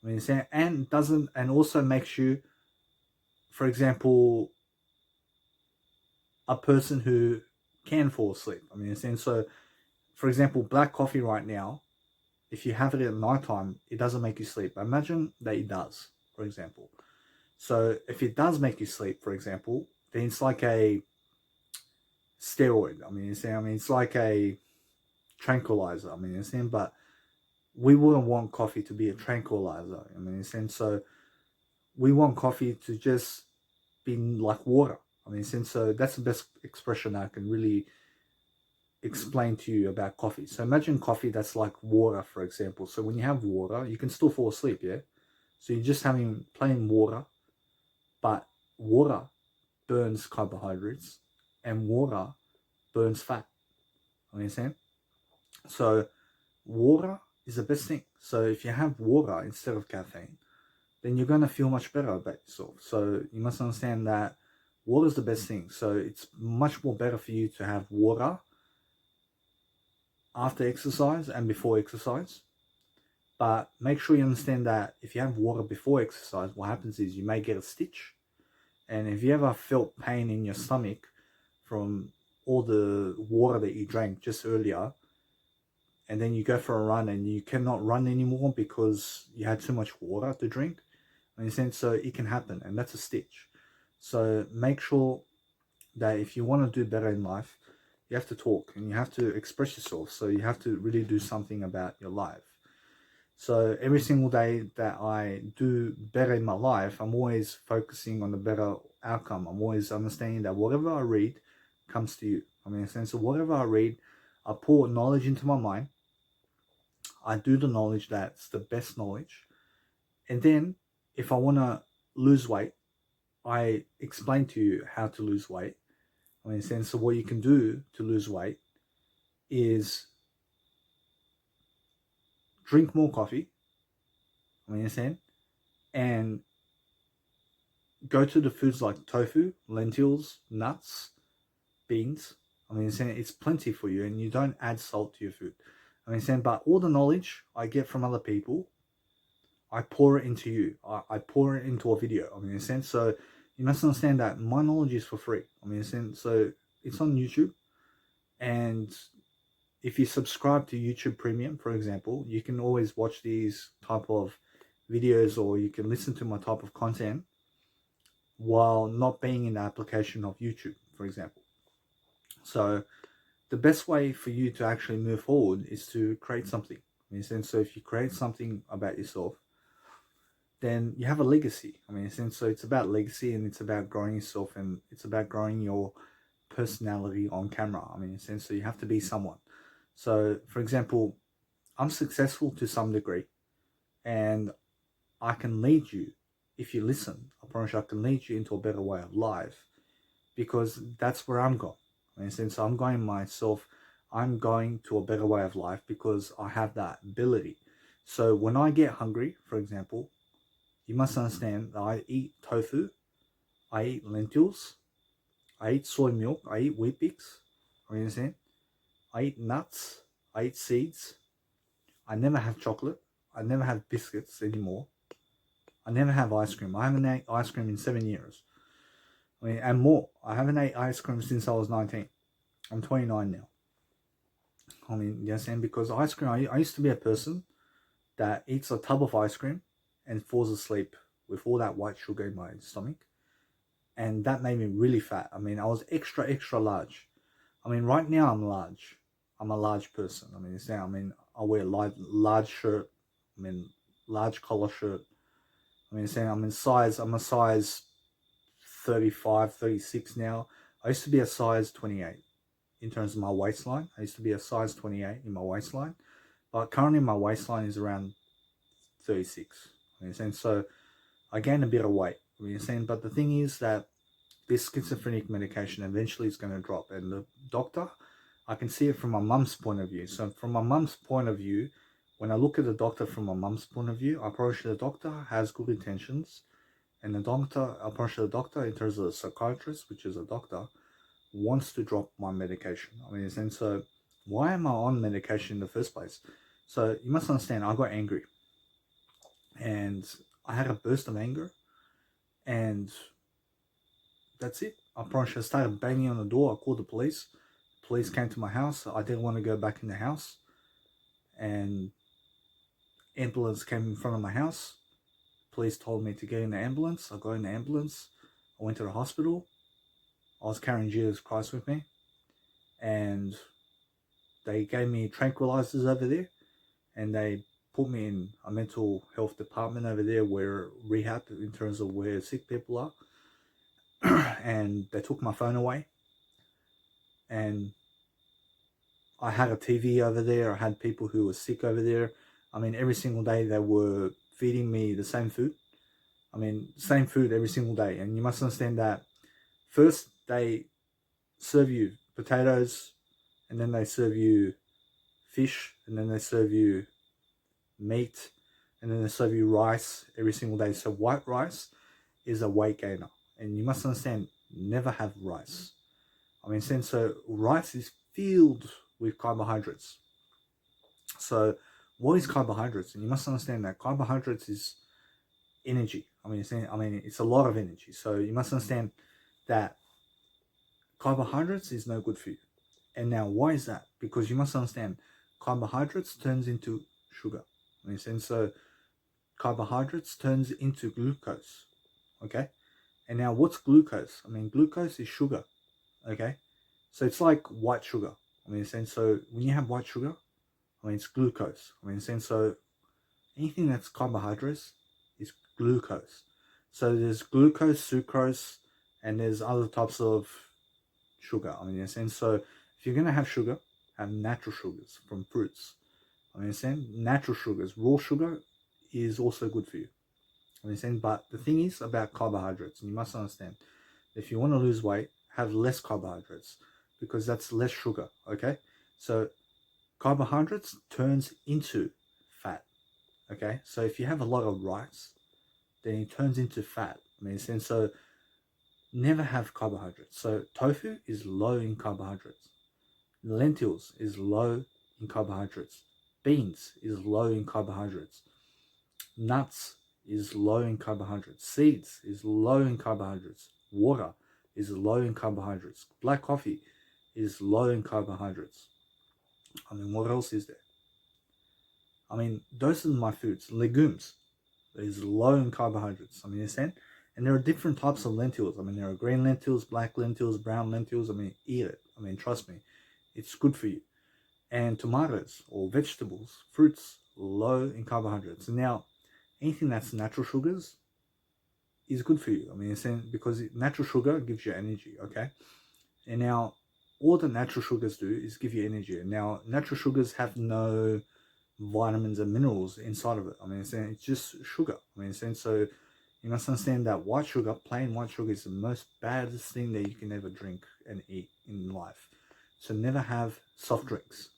I mean, and doesn't, and also makes you, for example, a person who can fall asleep. I mean, so for example, black coffee right now, if you have it at nighttime, it doesn't make you sleep. Imagine that it does, for example. So if it does make you sleep, for example, then it's like a steroid. I mean, it's like a tranquilizer. I mean, but we wouldn't want coffee to be a tranquilizer. I mean, so we want coffee to just be like water. I mean, so that's the best expression I can really explain to you about coffee. So imagine coffee that's like water, for example. So when you have water, you can still fall asleep, yeah? So you're just having plain water, but water burns carbohydrates and water burns fat. Understand? So water is the best thing. So if you have water instead of caffeine, then you're going to feel much better about yourself. So you must understand that water is the best thing. So it's much more better for you to have water after exercise and before exercise. But make sure you understand that if you have water before exercise, what happens is you may get a stitch. And if you ever felt pain in your stomach from all the water that you drank just earlier, and then you go for a run and you cannot run anymore because you had too much water to drink, so it can happen, and that's a stitch. So make sure that if you want to do better in life, you have to talk and you have to express yourself. So you have to really do something about your life. So every single day that I do better in my life, I'm always focusing on the better outcome. I'm always understanding that whatever I read comes to you. I mean, in a sense of whatever I read, I pour knowledge into my mind. I do the knowledge that's the best knowledge. And then if I want to lose weight, I explain to you how to lose weight. I mean, in a sense of what you can do to lose weight is drink more coffee. I mean, in a sense, and go to the foods like tofu, lentils, nuts, beans. I mean, it's plenty for you, and you don't add salt to your food. I mean, but all the knowledge I get from other people, I pour it into you. I pour it into a video. I mean, so you must understand that my knowledge is for free. I mean, so it's on YouTube, and if you subscribe to YouTube Premium, for example, you can always watch these type of videos, or you can listen to my type of content while not being in the application of YouTube, for example. So the best way for you to actually move forward is to create something. So if you create something about yourself, then you have a legacy. I mean, so it's about legacy, and it's about growing yourself, and it's about growing your personality on camera. I mean, so you have to be someone. So, for example, I'm successful to some degree, and I can lead you, if you listen, I promise you I can lead you into a better way of life, because that's where I'm going. And since I'm going myself, I'm going to a better way of life because I have that ability. So when I get hungry, for example, you must understand that I eat tofu, I eat lentils, I eat soy milk, I eat wheat bix, you understand? I eat nuts, I eat seeds, I never have chocolate, I never have biscuits anymore, I never have ice cream. I haven't ate ice cream in 7 years. I mean, and more. I haven't ate ice cream since I was 19. I'm 29 now. I mean, yes, and because ice cream, I used to be a person that eats a tub of ice cream and falls asleep with all that white sugar in my stomach. And that made me really fat. I mean, I was extra, extra large. I mean, right now I'm large. I'm a large person. I mean, I wear large shirt. I mean, large collar shirt. I mean, I'm a size 35, 36 now. I used to be a size 28 in terms of my waistline. I used to be a size 28 in my waistline. But currently my waistline is around 36. And so I gained a bit of weight. But the thing is that this schizophrenic medication eventually is going to drop. And the doctor, I can see it from my mum's point of view. So from my mum's point of view, when I look at the doctor from my mum's point of view, I approach the doctor, has good intentions. And the doctor, I approach the doctor in terms of the psychiatrist, which is a doctor, wants to drop my medication. And so why am I on medication in the first place? So you must understand, I got angry. and I had a burst of anger, and that's it. I promise you, I started banging on the door. I called the police. Police came to my house. I didn't want to go back in the house, and ambulance came in front of my house. Police told me to get in the ambulance. I got in the ambulance. I went to the hospital. I was carrying Jesus Christ with me, and they gave me tranquilizers over there, and they put me in a mental health department over there, where rehab, in terms of where sick people are. And they took my phone away, and I had a TV over there. I had people who were sick over there. I mean, every single day they were feeding me the same food. I mean, same food every single day. And you must understand that first they serve you potatoes, and then they serve you fish, and then they serve you meat, and then they serve you rice every single day. So white rice is a weight gainer. And you must understand, never have rice. I mean, so rice is filled with carbohydrates. So what is carbohydrates? And you must understand that carbohydrates is energy. I mean, it's a lot of energy. So you must understand that carbohydrates is no good for you. And now, why is that? Because you must understand, carbohydrates turns into sugar. I mean, so carbohydrates turns into glucose. Okay. And now, what's glucose? I mean, glucose is sugar. Okay. So it's like white sugar. I mean, so when you have white sugar, I mean, it's glucose. I mean, so anything that's carbohydrates is glucose. So there's glucose, sucrose, and there's other types of sugar. I mean, so if you're going to have sugar, have natural sugars from fruits. I mean, natural sugars, raw sugar is also good for you. I mean, but the thing is about carbohydrates, and you must understand, if you want to lose weight, have less carbohydrates, because that's less sugar. Okay, so carbohydrates turns into fat. Okay, so if you have a lot of rice, then it turns into fat. I mean, so never have carbohydrates. So tofu is low in carbohydrates. Lentils is low in carbohydrates. Beans is low in carbohydrates. Nuts is low in carbohydrates. Seeds is low in carbohydrates. Water is low in carbohydrates. Black coffee is low in carbohydrates. I mean, what else is there? I mean, those are my foods. Legumes is low in carbohydrates. I mean, you understand? And there are different types of lentils. I mean, there are green lentils, black lentils, brown lentils. I mean, eat it. I mean, trust me, it's good for you. And tomatoes or vegetables, fruits, low in carbohydrates. And now, anything that's natural sugars is good for you. I mean, because natural sugar gives you energy, okay? And now, all the natural sugars do is give you energy. And now, natural sugars have no vitamins and minerals inside of it. I mean, it's just sugar. I mean, so you must understand that white sugar, plain white sugar, is the most baddest thing that you can ever drink and eat in life. So never have soft drinks.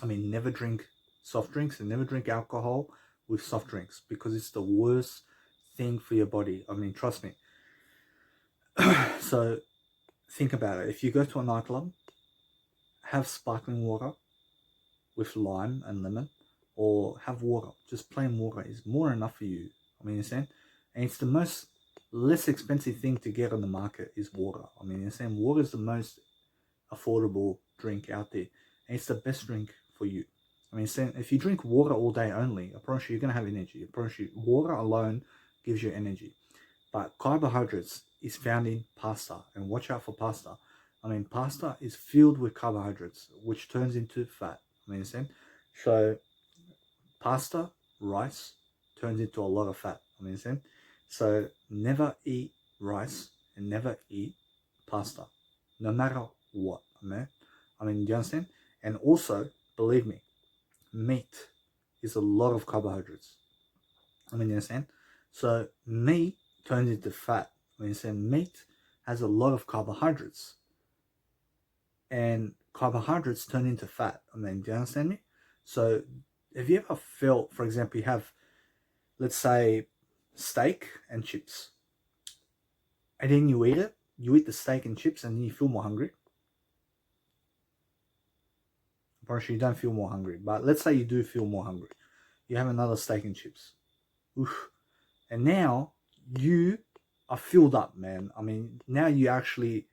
I mean, never drink soft drinks, and never drink alcohol with soft drinks, because it's the worst thing for your body. I mean, trust me. So think about it. If you go to a nightclub, have sparkling water with lime and lemon, or have water. Just plain water is more enough for you. I mean, you understand? And it's the most less expensive thing to get on the market is water. I mean, you understand? Water is the most affordable drink out there, and it's the best drink for you. I mean, if you drink water all day only, I promise you, you're going to have energy. I promise you, water alone gives you energy. But carbohydrates is found in pasta, and watch out for pasta. I mean, pasta is filled with carbohydrates, which turns into fat. I mean, understand? So pasta, rice, turns into a lot of fat. I mean, understand? So never eat rice and never eat pasta, no matter what. I mean, do you understand? And also, believe me, meat is a lot of carbohydrates. I mean, you understand? So meat turns into fat. I mean, you understand? Meat has a lot of carbohydrates, and carbohydrates turn into fat. I mean, do you understand me? So have you ever felt, for example, you have, let's say, steak and chips, and then you eat the steak and chips, and then you feel more hungry? Of course, you don't feel more hungry, but let's say you do feel more hungry. You have another steak and chips. Oof. And now you are filled up, man. I mean, now you actually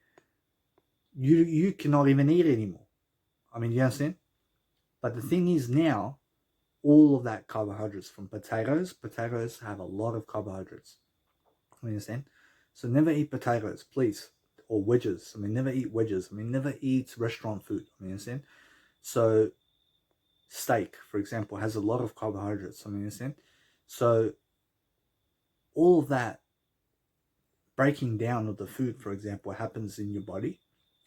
you cannot even eat anymore. I mean, you understand? But the thing is now, all of that carbohydrates from potatoes have a lot of carbohydrates. You understand? So never eat potatoes, please. Or wedges. I mean, never eat wedges. I mean, never eat restaurant food. I mean, you understand? So steak, for example, has a lot of carbohydrates. I mean, you understand? So all of that breaking down of the food, for example, happens in your body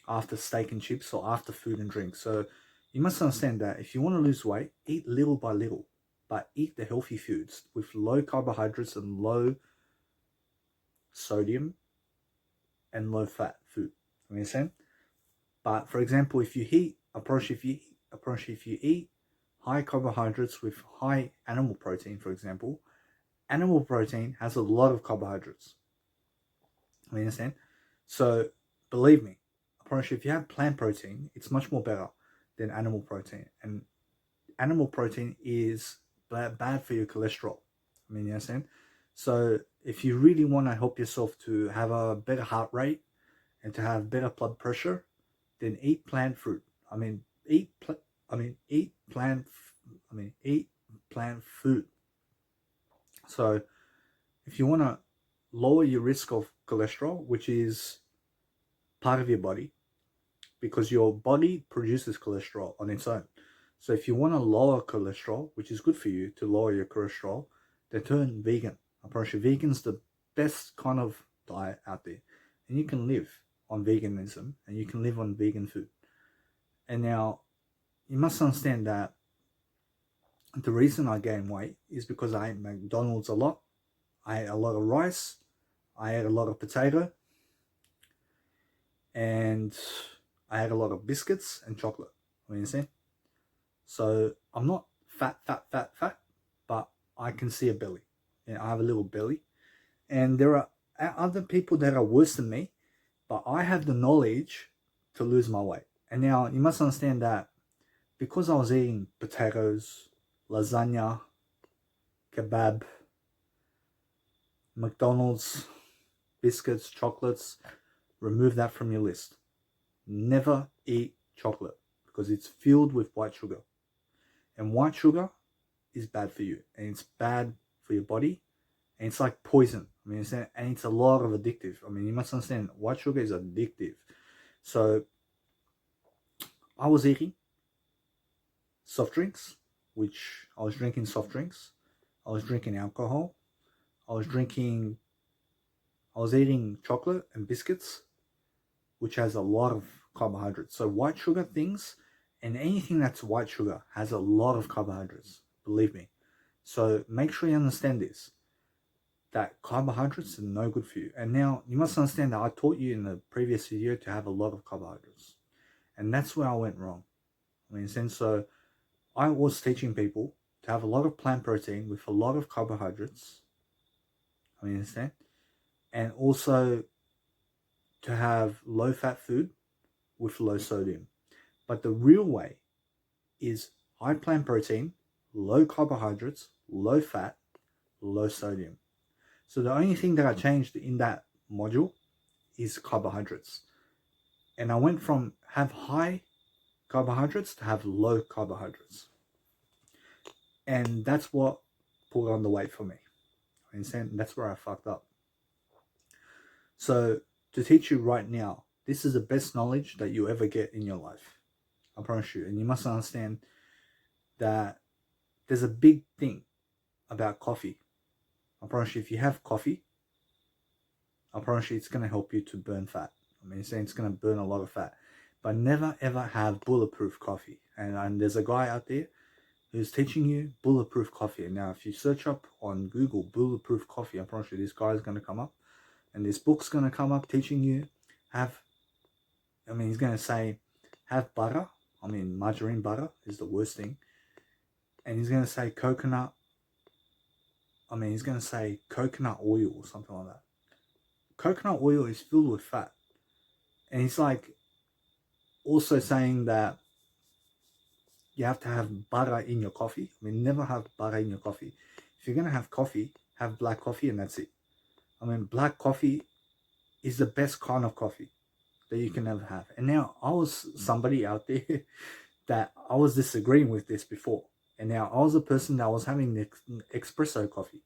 after steak and chips or after food and drink. So you must understand that if you want to lose weight, eat little by little, but eat the healthy foods with low carbohydrates and low sodium and low fat food. You understand? But for example, if you eat high carbohydrates with high animal protein, for example, animal protein has a lot of carbohydrates. You understand? So believe me, if you have plant protein, it's much more better than animal protein. And animal protein is bad for your cholesterol. I mean, you understand? So if you really want to help yourself to have a better heart rate and to have better blood pressure, then eat plant fruit. I mean, eat plant. Eat plant food. So if you want to lower your risk of cholesterol, which is part of your body, because your body produces cholesterol on its own. So if you want to lower cholesterol, which is good for you to lower your cholesterol, then turn vegan. I promise you, vegan's the best kind of diet out there. And you can live on veganism and you can live on vegan food. And now you must understand that the reason I gained weight is because I ate McDonald's a lot. I ate a lot of rice. I ate a lot of potato. And I had a lot of biscuits and chocolate. You understand? So I'm not fat, but I can see a belly. I have a little belly. And there are other people that are worse than me, but I have the knowledge to lose my weight. And now you must understand that because I was eating potatoes, lasagna, kebab, McDonald's, biscuits, chocolates, remove that from your list. Never eat chocolate because it's filled with white sugar. And white sugar is bad for you. And it's bad for your body. And it's like poison. I mean, and it's a lot of addictive. I mean, you must understand, white sugar is addictive. So I was eating soft drinks, which I was drinking soft drinks. I was drinking alcohol. I was eating chocolate and biscuits, which has a lot of carbohydrates. So white sugar things and anything that's white sugar has a lot of carbohydrates, believe me. So make sure you understand this, that carbohydrates are no good for you. And now you must understand that I taught you in the previous video to have a lot of carbohydrates. And that's where I went wrong. I mean, so I was teaching people to have a lot of plant protein with a lot of carbohydrates. I mean, understand? And also to have low fat food with low sodium. But the real way is high plant protein, low carbohydrates, low fat, low sodium. So the only thing that I changed in that module is carbohydrates. And I went from have high carbohydrates to have low carbohydrates. And that's what put on the weight for me. And that's where I fucked up. So to teach you right now, this is the best knowledge that you ever get in your life. I promise you. And you must understand that there's a big thing about coffee. I promise you, if you have coffee, I promise you it's going to help you to burn fat. I mean, it's going to burn a lot of fat. But never ever have bulletproof coffee. And there's a guy out there who's teaching you bulletproof coffee. And now if you search up on Google bulletproof coffee, I promise you this guy is going to come up. And this book's going to come up teaching you he's going to say have butter. I mean, margarine butter is the worst thing. And he's going to say he's going to say coconut oil or something like that. Coconut oil is filled with fat. And he's like also saying that you have to have butter in your coffee. I mean, never have butter in your coffee. If you're going to have coffee, have black coffee and that's it. I mean, black coffee is the best kind of coffee that you can ever have. And now I was somebody out there that I was disagreeing with this before. And now I was a person that was having the espresso coffee.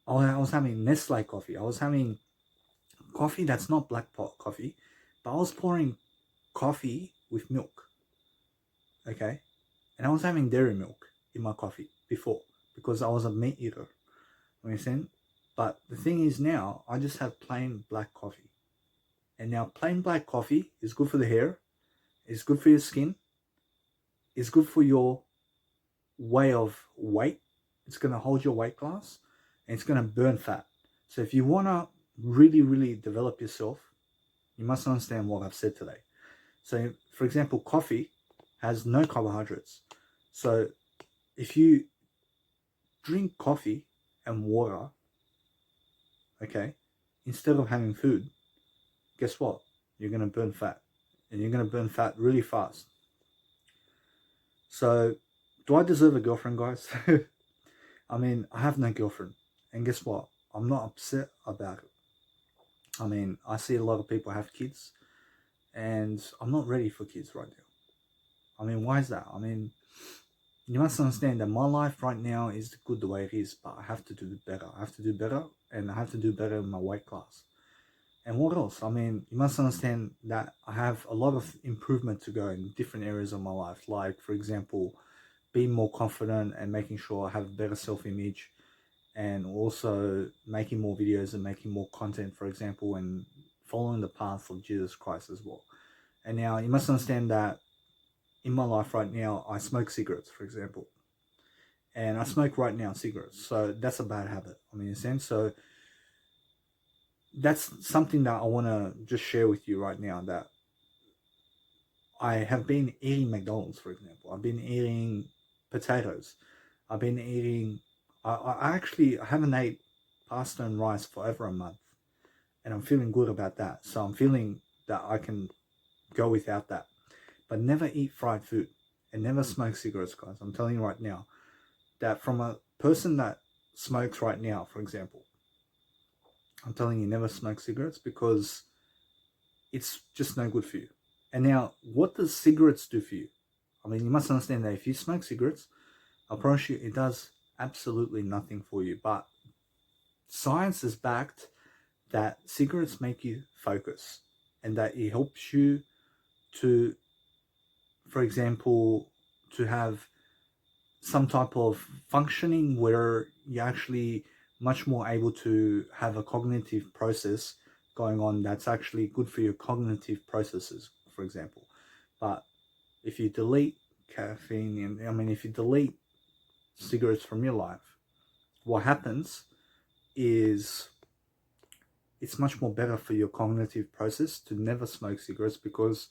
I was having Nestle coffee. I was having coffee that's not black pot coffee, but I was pouring coffee with milk. Okay? And I was having dairy milk in my coffee before because I was a meat eater. You understand? But the thing is now, I just have plain black coffee. And now plain black coffee is good for the hair, it's good for your skin, it's good for your way of weight. It's going to hold your weight class and it's going to burn fat. So if you want to really, really develop yourself, you must understand what I've said today. So for example, coffee has no carbohydrates. So if you drink coffee and water, okay, instead of having food, guess what? You're going to burn fat. And you're going to burn fat really fast. So, do I deserve a girlfriend, guys? I mean, I have no girlfriend. And guess what? I'm not upset about it. I mean, I see a lot of people have kids. And I'm not ready for kids right now. I mean, why is that? I mean, you must understand that my life right now is good the way it is. But I have to do better. I have to do better. And I have to do better in my weight class. And what else? I mean, you must understand that I have a lot of improvement to go in different areas of my life. Like, for example, being more confident and making sure I have a better self-image, and also making more videos and making more content, for example, and following the path of Jesus Christ as well. And now you must understand that in my life right now, I smoke cigarettes, for example. And I smoke right now cigarettes. So that's a bad habit, I mean, in a sense. So that's something that I want to just share with you right now, that I have been eating McDonald's, for example. I've been eating potatoes. I've been eating, I haven't ate pasta and rice for over a month. And I'm feeling good about that. So I'm feeling that I can go without that. But never eat fried food and never smoke cigarettes, guys. I'm telling you right now that from a person that smokes right now, for example, I'm telling you, never smoke cigarettes because it's just no good for you. And now, what does cigarettes do for you? I mean, you must understand that if you smoke cigarettes, I promise you, it does absolutely nothing for you. But science has backed that cigarettes make you focus and that it helps you to, for example, to have some type of functioning where you're actually much more able to have a cognitive process going on that's actually good for your cognitive processes, for example. But if you delete caffeine, and I mean, if you delete cigarettes from your life, what happens is it's much more better for your cognitive process to never smoke cigarettes, because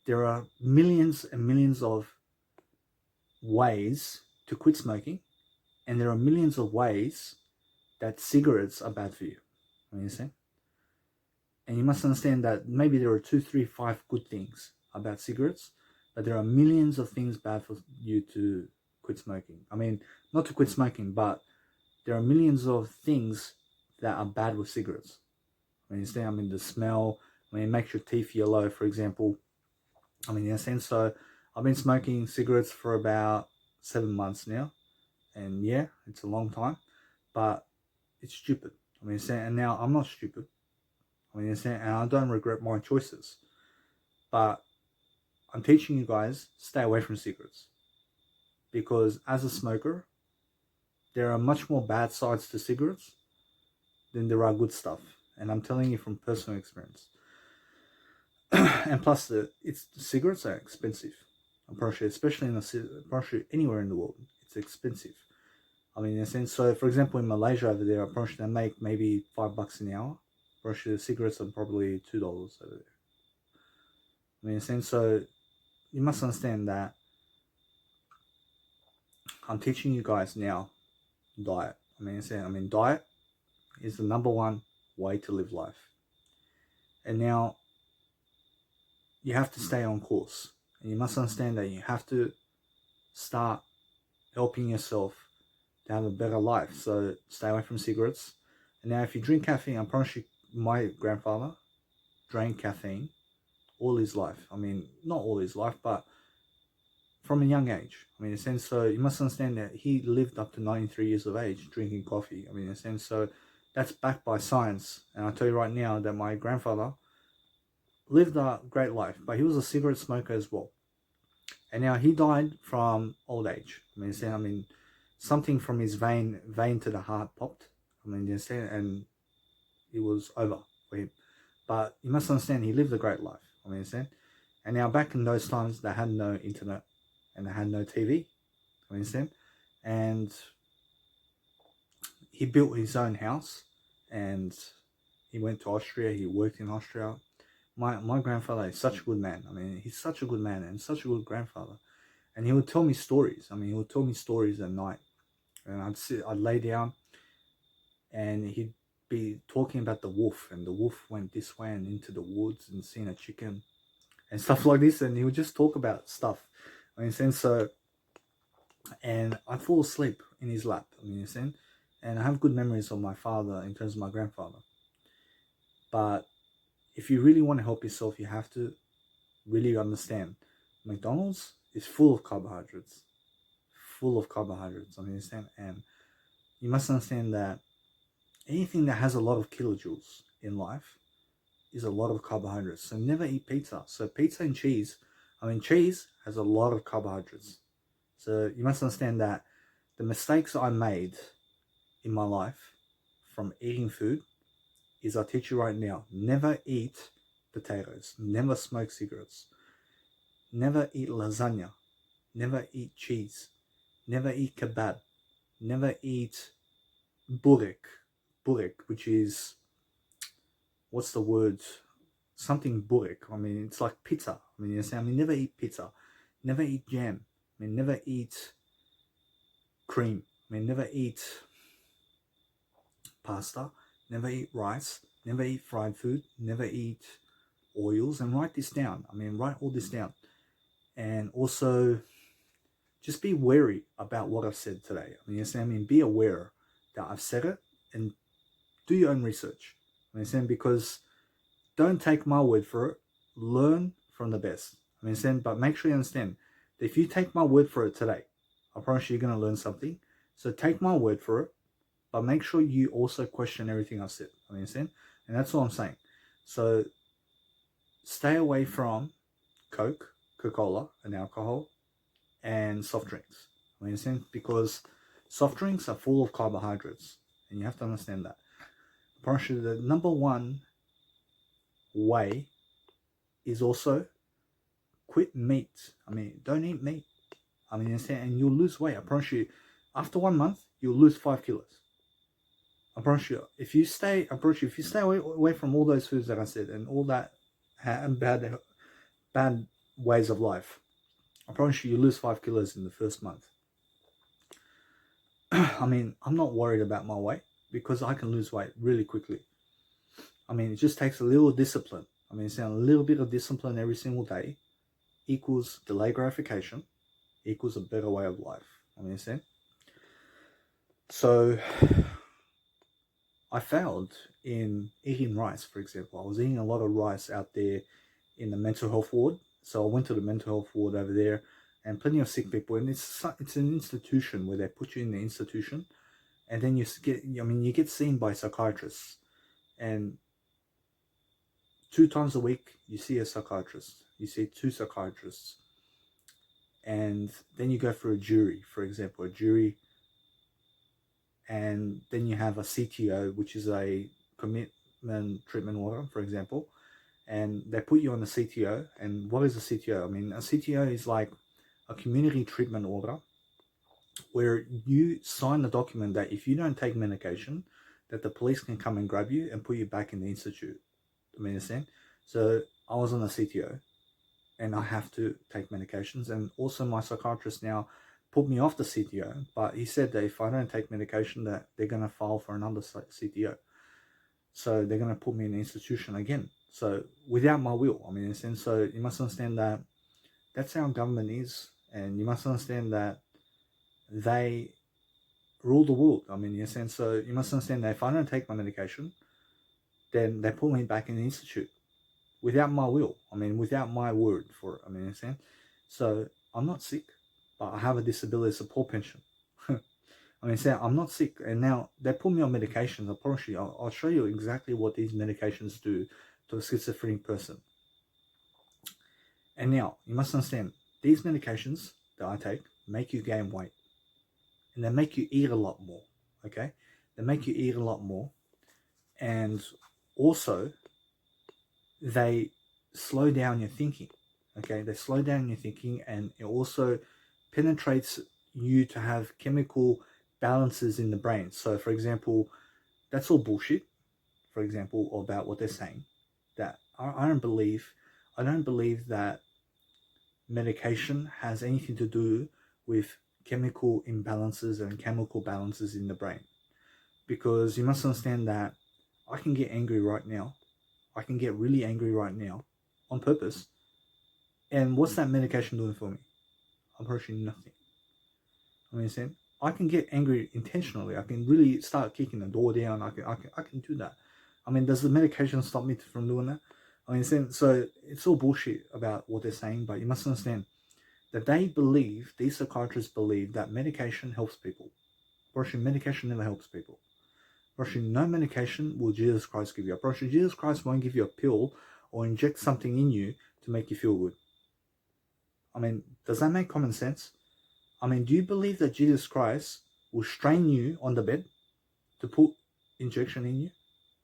there are millions and millions of ways to quit smoking, and there are millions of ways that cigarettes are bad for you. You understand? And you must understand that maybe there are 2, 3, 5 good things about cigarettes, but there are millions of things bad for you to quit smoking. I mean, not to quit smoking, but there are millions of things that are bad with cigarettes. You understand? I mean, the smell, I mean, it makes your teeth yellow, for example. I mean, in a sense, so I've been smoking cigarettes for about 7 months now. And yeah, it's a long time, but it's stupid. I mean, and now I'm not stupid. I mean, and I don't regret my choices. But I'm teaching you guys, stay away from cigarettes. Because as a smoker, there are much more bad sides to cigarettes than there are good stuff. And I'm telling you from personal experience. And plus, the cigarettes are expensive. I'm pretty sure, especially anywhere in the world, it's expensive. I mean, in a sense, so for example, in Malaysia over there, I'm pretty sure they make maybe $5 an hour. Pretty sure the cigarettes are probably $2 over there. I mean, in a sense, so you must understand that I'm teaching you guys now diet. I mean, diet is the #1 way to live life. And now you have to stay on course. And you must understand that you have to start helping yourself to have a better life. So stay away from cigarettes. And now if you drink caffeine, I promise you, my grandfather drank caffeine all his life. I mean, not all his life, but from a young age. I mean, in a sense, so you must understand that he lived up to 93 years of age drinking coffee. I mean, in a sense, so that's backed by science. And I'll tell you right now that my grandfather lived a great life, but he was a cigarette smoker as well. And now he died from old age. I mean, something from his vein to the heart popped. I mean, you understand, and it was over for him. But you must understand, he lived a great life. I mean, understand. And now back in those times, they had no internet and they had no TV. I mean, understand. And he built his own house, and he went to Austria. He worked in Austria. My grandfather is such a good man. I mean, he's such a good man and such a good grandfather. And he would tell me stories. I mean, he would tell me stories at night. And I'd lay down, and he'd be talking about the wolf. And the wolf went this way and into the woods and seen a chicken and stuff like this. And he would just talk about stuff. I mean, so, and I'd fall asleep in his lap. I mean, and I have good memories of my father in terms of my grandfather. But if you really want to help yourself, you have to really understand McDonald's is full of carbohydrates. Full of carbohydrates. I mean, and you must understand that anything that has a lot of kilojoules in life is a lot of carbohydrates. So never eat pizza. So pizza and cheese, I mean, cheese has a lot of carbohydrates. So you must understand that the mistakes I made in my life from eating food is, I'll teach you right now, never eat potatoes, never smoke cigarettes, never eat lasagna, never eat cheese, never eat kebab, never eat burek, which is, what's the word? Something burek. I mean, it's like pizza. I mean, never eat pizza, never eat jam. I mean, never eat cream. I mean, never eat pasta, never eat rice, never eat fried food, never eat oils. And write this down. I mean, write all this down. And also, just be wary about what I've said today. I mean, be aware that I've said it, and do your own research. I mean, because don't take my word for it. Learn from the best. I mean, but make sure you understand that if you take my word for it today, I promise you're going to learn something. So take my word for it, but make sure you also question everything I've said. I mean, and that's all I'm saying. So stay away from Coke, Coca-Cola, and alcohol, and soft drinks. I mean, because soft drinks are full of carbohydrates, and you have to understand that. I promise you, the number one way is also quit meat. I mean, don't eat meat. I mean, and you'll lose weight. I promise you, after 1 month, you'll lose 5 kilos. I promise you, if you stay away from all those foods that I said and all that bad ways of life, I promise you lose 5 kilos in the first month. I mean, I'm not worried about my weight because I can lose weight really quickly. I mean, it just takes a little discipline. I mean, a little bit of discipline every single day equals delayed gratification, equals a better way of life. I mean, so I failed in eating rice, for example. I was eating a lot of rice out there in the mental health ward. So I went to the mental health ward over there, and plenty of sick people. And it's an institution where they put you in the institution, and then you get seen by psychiatrists, and 2 times a week you see a psychiatrist. You see 2 psychiatrists, and then you go for a jury, for example, and then you have a CTO, which is a commitment treatment order, for example, and they put you on the CTO. And what is a CTO? I mean, a CTO is like a community treatment order, where you sign the document that if you don't take medication, that the police can come and grab you and put you back in the institute. I mean, so I was on the CTO, and I have to take medications. And also my psychiatrist now put me off the CTO, but he said that if I don't take medication, that they're going to file for another CTO. So they're going to put me in the institution again. So without my will, I mean, so you must understand that that's how government is. And you must understand that they rule the world. I mean, in a sense, so you must understand that if I don't take my medication, then they put me back in the institute without my will. I mean, without my word for it. I mean, in a sense. So I'm not sick, but I have a disability support pension. I mean, say I'm not sick, and now they put me on medications. I'll show you exactly what these medications do to a schizophrenic person. And now you must understand these medications that I take make you gain weight, and they make you eat a lot more. Okay, they make you eat a lot more, and also they slow down your thinking. Okay, they slow down your thinking, and it also penetrates you to have chemical balances in the brain. So, for example, that's all bullshit. For example, about what they're saying, that I don't believe that medication has anything to do with chemical imbalances and chemical balances in the brain, because you must understand that I can get angry right now. I can get really angry right now on purpose. And what's that medication doing for me? Approaching nothing. I mean, I can get angry intentionally. I can really start kicking the door down. I can do that. I mean, does the medication stop me from doing that? I mean, so it's all bullshit about what they're saying, but you must understand that these psychiatrists believe that medication helps people. Approaching medication never helps people. Approaching no medication will Jesus Christ give you. Approaching Jesus Christ won't give you a pill or inject something in you to make you feel good. I mean, does that make common sense? I mean, do you believe that Jesus Christ will strain you on the bed to put injection in you?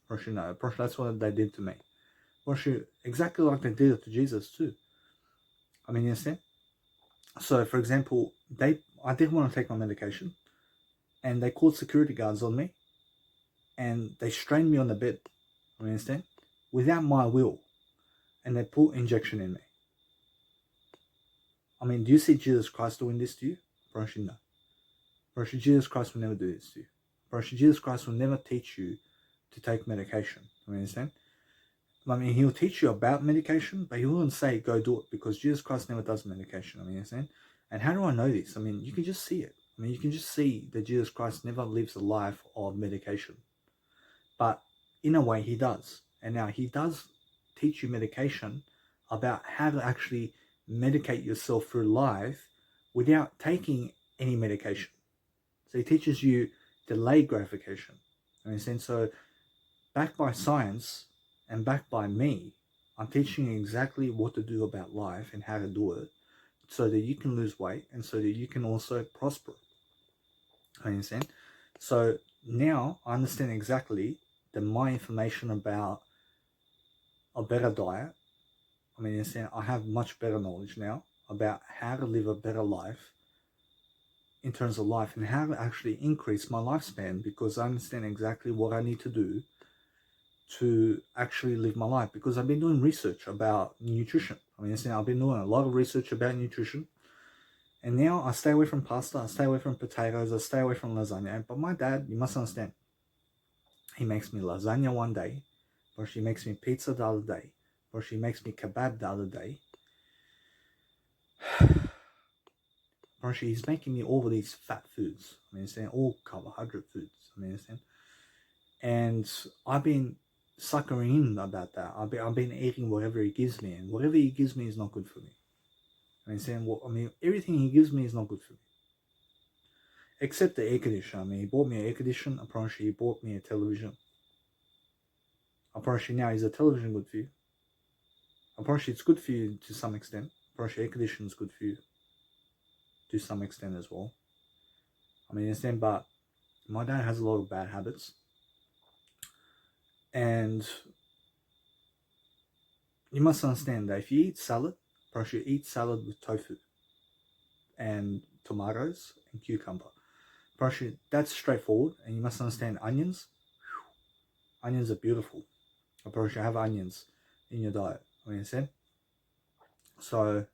Approaching no. Approaching, that's what they did to me. Approaching exactly like they did it to Jesus too. I mean, you understand? So, for example, I didn't want to take my medication, and they called security guards on me, and they strained me on the bed. You understand? Without my will, and they put injection in me. I mean, do you see Jesus Christ doing this to you? Approaching no. Approaching Jesus Christ will never do this to you. Approaching Jesus Christ will never teach you to take medication. You understand? I mean, he'll teach you about medication, but he wouldn't say go do it, because Jesus Christ never does medication. I mean, you understand? And how do I know this? I mean, you can just see it. I mean, you can just see that Jesus Christ never lives a life of medication. But in a way, he does. And now he does teach you medication about how to actually medicate yourself through life without taking any medication. So he teaches you delayed gratification. I mean, so backed by science and backed by me, I'm teaching you exactly what to do about life and how to do it, so that you can lose weight and so that you can also prosper. I understand. So now I understand exactly that my information about a better diet, I mean, understand, I have much better knowledge now about how to live a better life in terms of life and how to actually increase my lifespan, because I understand exactly what I need to do to actually live my life, because I've been doing research about nutrition. I mean, I've been doing a lot of research about nutrition, and now I stay away from pasta, I stay away from potatoes, I stay away from lasagna. But my dad, you must understand, he makes me lasagna one day, or she makes me pizza the other day, or she makes me kebab the other day, or she's making me all of these fat foods. I mean, all carbohydrate foods. I mean, and I've been suckering in about that. I've been eating whatever he gives me, and whatever he gives me is not good for me. I mean, everything he gives me is not good for me, except the air conditioner. I mean, he bought me an air conditioner. Apparently, he bought me a television. Apparently, now is a television good for you? Apparently, it's good for you to some extent. Apparently, air conditioner is good for you to some extent as well. I mean, understand, but my dad has a lot of bad habits, and you must understand that if you eat salad, perhaps you eat salad with tofu and tomatoes and cucumber. Perhaps that's straightforward, and you must understand onions. Onions are beautiful. Perhaps you have onions in your diet. I mean, understand? So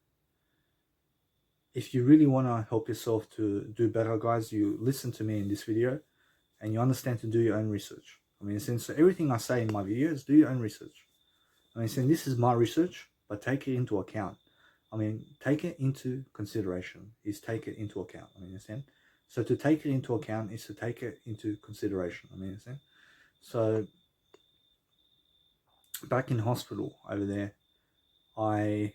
if you really want to help yourself to do better, guys, you listen to me in this video, and you understand to do your own research. I mean, so everything I say in my videos, do your own research. I mean, this is my research, but take it into account. I mean, take it into consideration. Take it into account. I mean, understand? So to take it into account is to take it into consideration. I mean, so back in hospital over there, I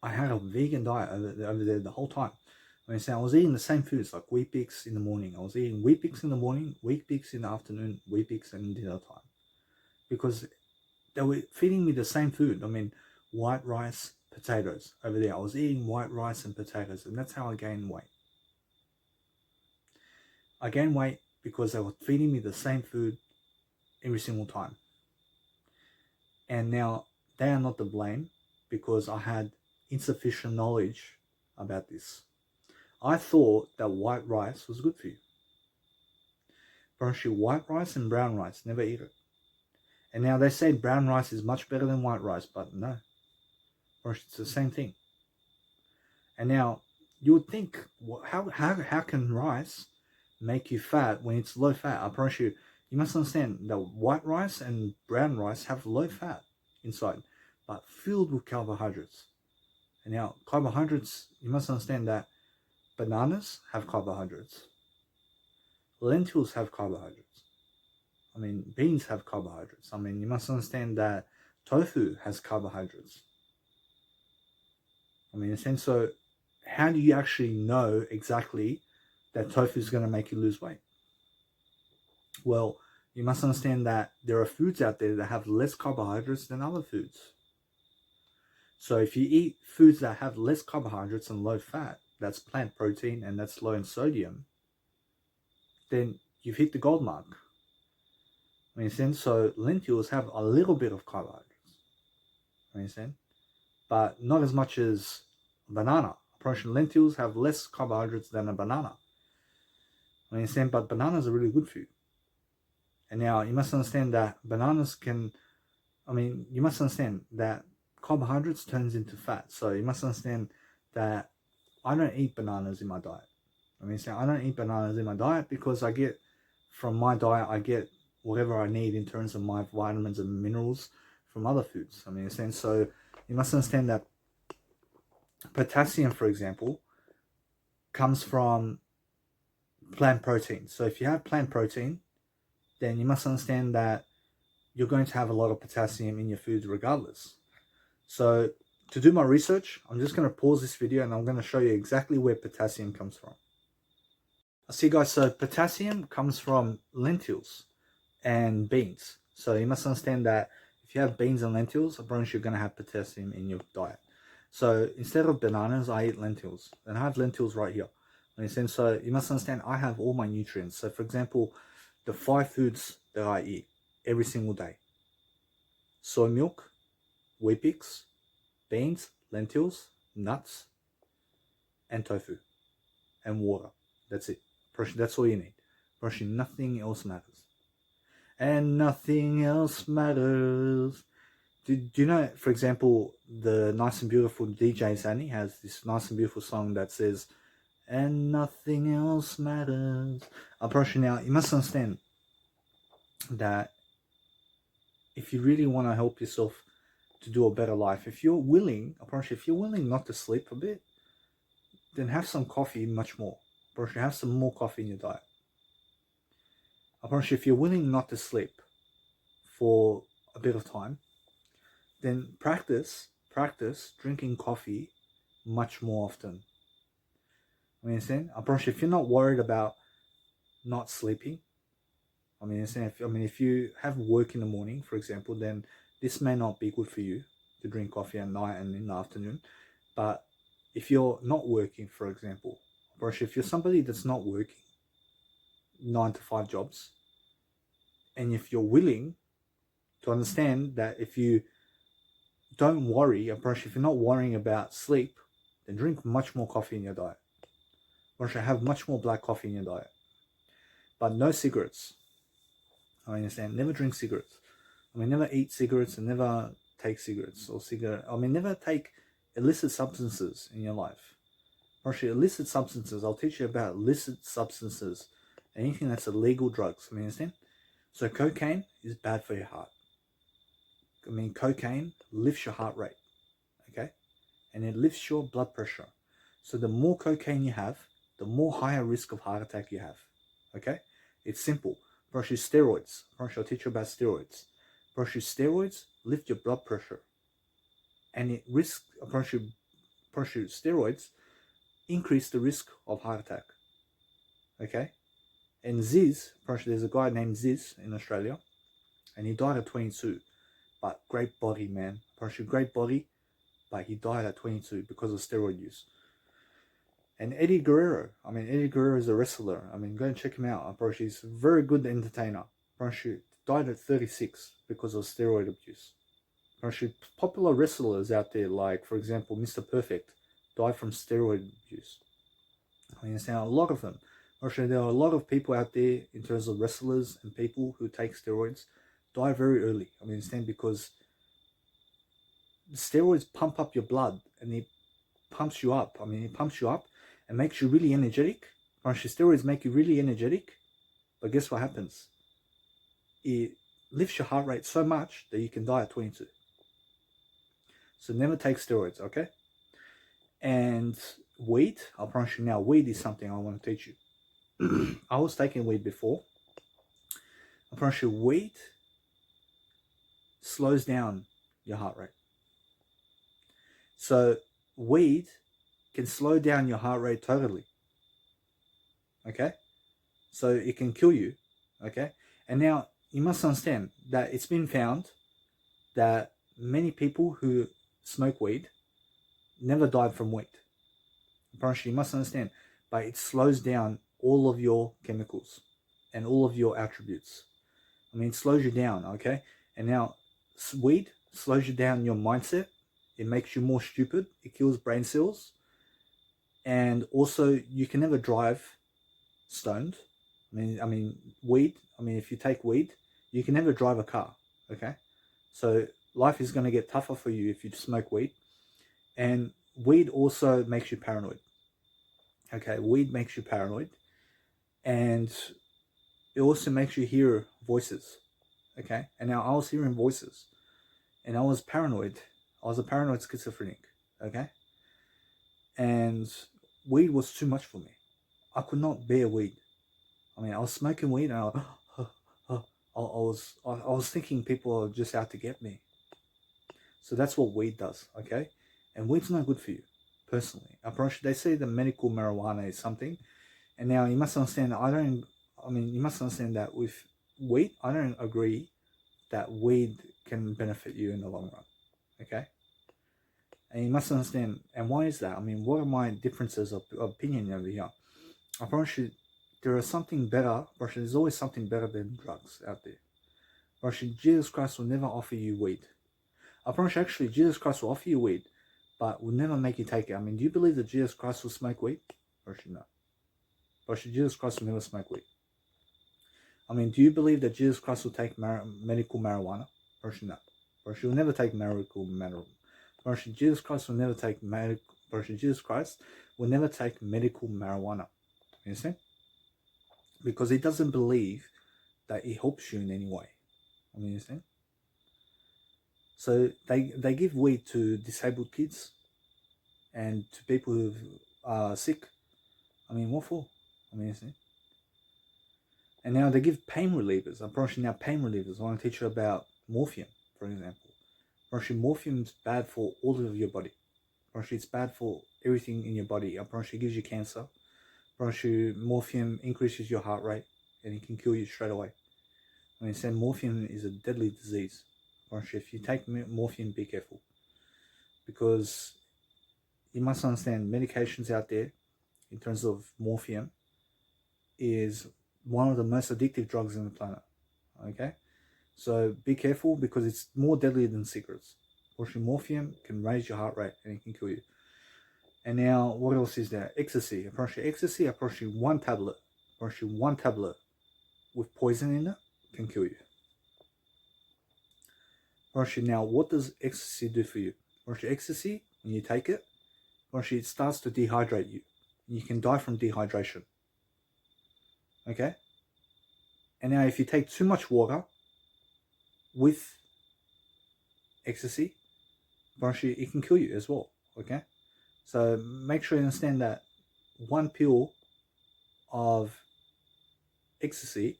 had a vegan diet over there the whole time. I mean, so I was eating the same foods, like Weet-Bix in the morning. I was eating Weet-Bix in the morning, Weet-Bix in the afternoon, Weet-Bix in dinner time, because they were feeding me the same food. I mean, white rice, potatoes over there. I was eating white rice and potatoes, and that's how I gained weight. I gained weight because they were feeding me the same food every single time. And now they are not to blame because I had insufficient knowledge about this. I thought that white rice was good for you. But actually, white rice and brown rice, never eat it. And now they say brown rice is much better than white rice, but no. It's the same thing. And now you would think, how can rice make you fat when it's low fat? I promise you, you must understand that white rice and brown rice have low fat inside, but filled with carbohydrates. And now carbohydrates, you must understand that bananas have carbohydrates. Lentils have carbohydrates. I mean, beans have carbohydrates. I mean, you must understand that tofu has carbohydrates. I mean, so how do you actually know exactly that tofu is going to make you lose weight? Well, you must understand that there are foods out there that have less carbohydrates than other foods. So if you eat foods that have less carbohydrates and low fat, that's plant protein and that's low in sodium, then you've hit the gold mark. I mean, so lentils have a little bit of carbohydrates. I mean, but not as much as banana. Approaching lentils have less carbohydrates than a banana. I mean, but bananas are really good for you. And now you must understand that bananas can, you must understand that carbohydrates turns into fat. So you must understand that I don't eat bananas in my diet. I don't eat bananas in my diet because from my diet, I get whatever I need in terms of my vitamins and minerals from other foods. So you must understand that potassium, for example, comes from plant protein. So if you have plant protein, then you must understand that you're going to have a lot of potassium in your foods regardless. So to do my research, I'm just going to pause this video and I'm going to show you exactly where potassium comes from. I see, guys, so potassium comes from lentils and beans. So you must understand that if you have beans and lentils, I promise you're going to have potassium in your diet. So instead of bananas, I eat lentils. And I have lentils right here. So you must understand I have all my nutrients. So for example, the 5 foods that I eat every single day: soy milk, Weet-Bix, beans, lentils, nuts, and tofu, and water. That's it. That's all you need. Nothing else matters. And nothing else matters. Do you know, for example, the Nice and Beautiful DJ Zanny has this Nice and Beautiful song that says, and nothing else matters. Now, you must understand that if you really want to help yourself to do a better life, if you're willing not to sleep a bit, then have some coffee much more. Have some more coffee in your diet. If you're willing not to sleep for a bit of time, then practice drinking coffee much more often. If you're not worried about not sleeping, if you have work in the morning, for example, then this may not be good for you to drink coffee at night and in the afternoon. But if you're not working, for example, or if you're somebody that's not working 9 to 5 jobs, and if you're willing to understand that if you don't worry, if you're not worrying about sleep, then drink much more coffee in your diet. Or have much more black coffee in your diet. But no cigarettes. Never drink cigarettes. Never eat cigarettes and never take cigarettes or never take illicit substances in your life. Illicit substances, I'll teach you about illicit substances. Anything that's illegal drugs. So cocaine is bad for your heart. Cocaine lifts your heart rate. Okay? And it lifts your blood pressure. So the more cocaine you have, the more higher risk of heart attack you have. Okay? It's simple. Brush your steroids. Brush, I'll teach you about steroids. Brush your steroids, lift your blood pressure. And it risk, brush your steroids, increase the risk of heart attack. Okay? And Ziz, there's a guy named Ziz in Australia, and he died at 22. But great body, man. Great body, but he died at 22 because of steroid use. And Eddie Guerrero is a wrestler. Go and check him out. He's a very good entertainer. Died at 36 because of steroid abuse. Popular wrestlers out there, like, for example, Mr. Perfect, died from steroid abuse. A lot of them. There are a lot of people out there, in terms of wrestlers and people who take steroids, die very early. Because steroids pump up your blood, and it pumps you up. It pumps you up and makes you really energetic. Steroids make you really energetic, but guess what happens? It lifts your heart rate so much that you can die at 22. So never take steroids, okay? And weed, I'll promise you now, weed is something I want to teach you. I was taking weed before. I promise you, weed slows down your heart rate. So weed can slow down your heart rate totally. Okay? So it can kill you. Okay? And now you must understand that it's been found that many people who smoke weed never died from weed. You must understand, but it slows down all of your chemicals and all of your attributes. It slows you down, okay? And now weed slows you down your mindset. It makes you more stupid. It kills brain cells. And also, you can never drive stoned. Weed, if you take weed, you can never drive a car, okay? So life is going to get tougher for you if you smoke weed. And weed also makes you paranoid. Okay, weed makes you paranoid. And it also makes you hear voices. Okay, and now I was hearing voices. And I was paranoid. I was a paranoid schizophrenic. Okay? And weed was too much for me. I could not bear weed. I was smoking weed, and I was thinking people are just out to get me. So that's what weed does, okay? And weed's not good for you, personally. They say the medical marijuana is something. And now you must understand that you must understand that with weed, I don't agree that weed can benefit you in the long run, okay? And you must understand, and why is that? What are my differences of opinion over here? I promise you, there is something better. There's always something better than drugs out there. Jesus Christ will never offer you weed. I promise you, actually, Jesus Christ will offer you weed, but will never make you take it. Do you believe that Jesus Christ will smoke weed? No. Jesus Christ will never smoke weed. Do you believe that Jesus Christ will take medical marijuana? No. He will never take medical marijuana. Jesus Christ will never take Jesus Christ will never take medical marijuana. You understand? Because he doesn't believe that it helps you in any way. You understand? So they give weed to disabled kids and to people who are sick. What for? You understand? And now they give pain relievers. I'm promising now pain relievers. I want to teach you about morphine, for example. Morphine is bad for all of your body. It's bad for everything in your body. I promise you, it gives you cancer. Morphine increases your heart rate, and it can kill you straight away. Morphine is a deadly disease. If you take morphine, be careful. Because you must understand, medications out there, in terms of morphine, is one of the most addictive drugs on the planet. Okay? So be careful, because it's more deadly than cigarettes. Morphine can raise your heart rate, and it can kill you. And now, what else is there? Ecstasy. Ecstasy, one tablet. One tablet with poison in it can kill you. Now, what does ecstasy do for you? Ecstasy, when you take it, it starts to dehydrate you. You can die from dehydration. Okay? And now, if you take too much water with ecstasy, it can kill you as well. Okay? So make sure you understand that one pill of ecstasy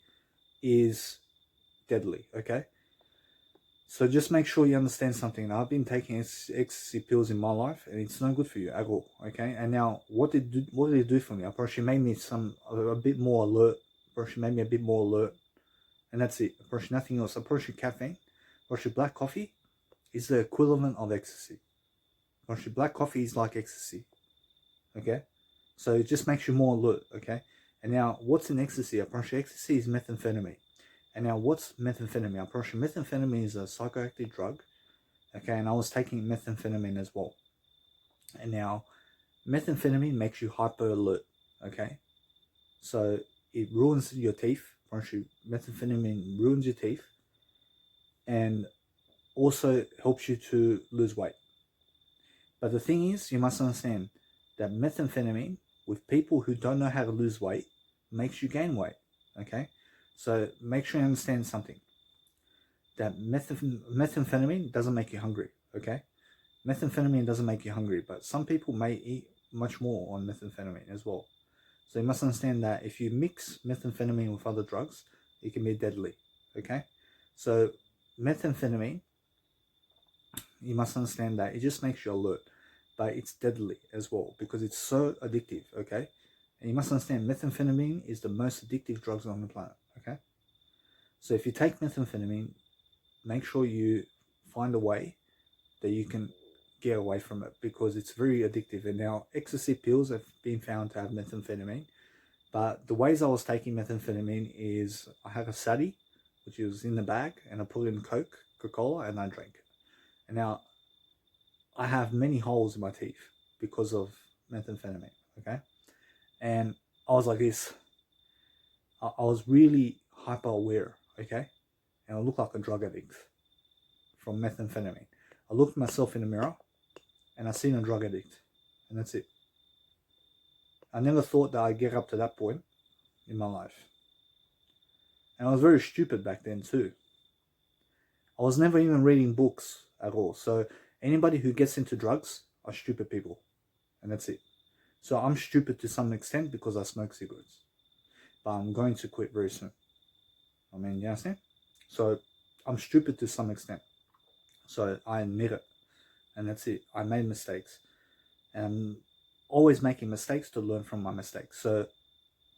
is deadly, okay? So just make sure you understand something. I've been taking ecstasy pills in my life, and it's no good for you at all, okay? And now, what did it do for me? I probably made me a bit more alert. Probably made me a bit more alert, and that's it. Probably nothing else. Probably caffeine, probably black coffee is the equivalent of ecstasy. Probably black coffee is like ecstasy, okay? So it just makes you more alert, okay? And now, what's in ecstasy? Apparently, ecstasy is methamphetamine. And now, what's methamphetamine? Apparently, methamphetamine is a psychoactive drug, okay? And I was taking methamphetamine as well. And now, methamphetamine makes you hyper alert, okay? So it ruins your teeth. Apparently, methamphetamine ruins your teeth, and also helps you to lose weight. But the thing is, you must understand that methamphetamine, with people who don't know how to lose weight, makes you gain weight, okay? So make sure you understand something, that methamphetamine doesn't make you hungry, okay? Methamphetamine doesn't make you hungry, but some people may eat much more on methamphetamine as well. So you must understand that if you mix methamphetamine with other drugs, it can be deadly, okay? So methamphetamine, you must understand that it just makes you alert, but it's deadly as well because it's so addictive, okay? And you must understand methamphetamine is the most addictive drugs on the planet, okay? So if you take methamphetamine, make sure you find a way that you can get away from it because it's very addictive. And now ecstasy pills have been found to have methamphetamine, but the ways I was taking methamphetamine is I have a sadie, which is in the bag, and I put in Coca-Cola, and I drink it. And now I have many holes in my teeth because of methamphetamine, okay? And I was like this. I was really hyper aware, okay? And I looked like a drug addict from methamphetamine. I looked at myself in the mirror and I seen a drug addict, and that's it. I never thought that I'd get up to that point in my life. And I was very stupid back then too. I was never even reading books at all. So anybody who gets into drugs are stupid people, and that's it. So I'm stupid to some extent because I smoke cigarettes, but I'm going to quit very soon. I mean, you understand? So I'm stupid to some extent. So I admit it, and that's it. I made mistakes, and I'm always making mistakes to learn from my mistakes. So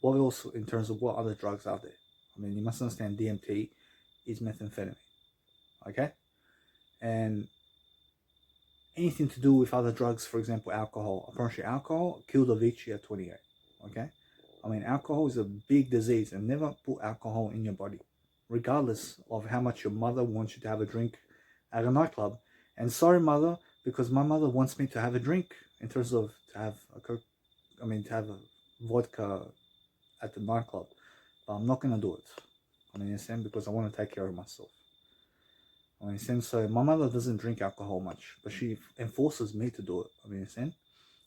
what else in terms of what other drugs are there? I mean, you must understand DMT is methamphetamine, okay? And anything to do with other drugs, for example, alcohol. Apparently, alcohol killed Avicii at 28, okay? I mean, alcohol is a big disease, and never put alcohol in your body, regardless of how much your mother wants you to have a drink at a nightclub. And sorry, mother, because my mother wants me to have a drink in terms of to have a vodka at the nightclub, but I'm not gonna do it. I mean, understand, because I want to take care of myself. I mean, understand. So my mother doesn't drink alcohol much, but she enforces me to do it. I mean, understand.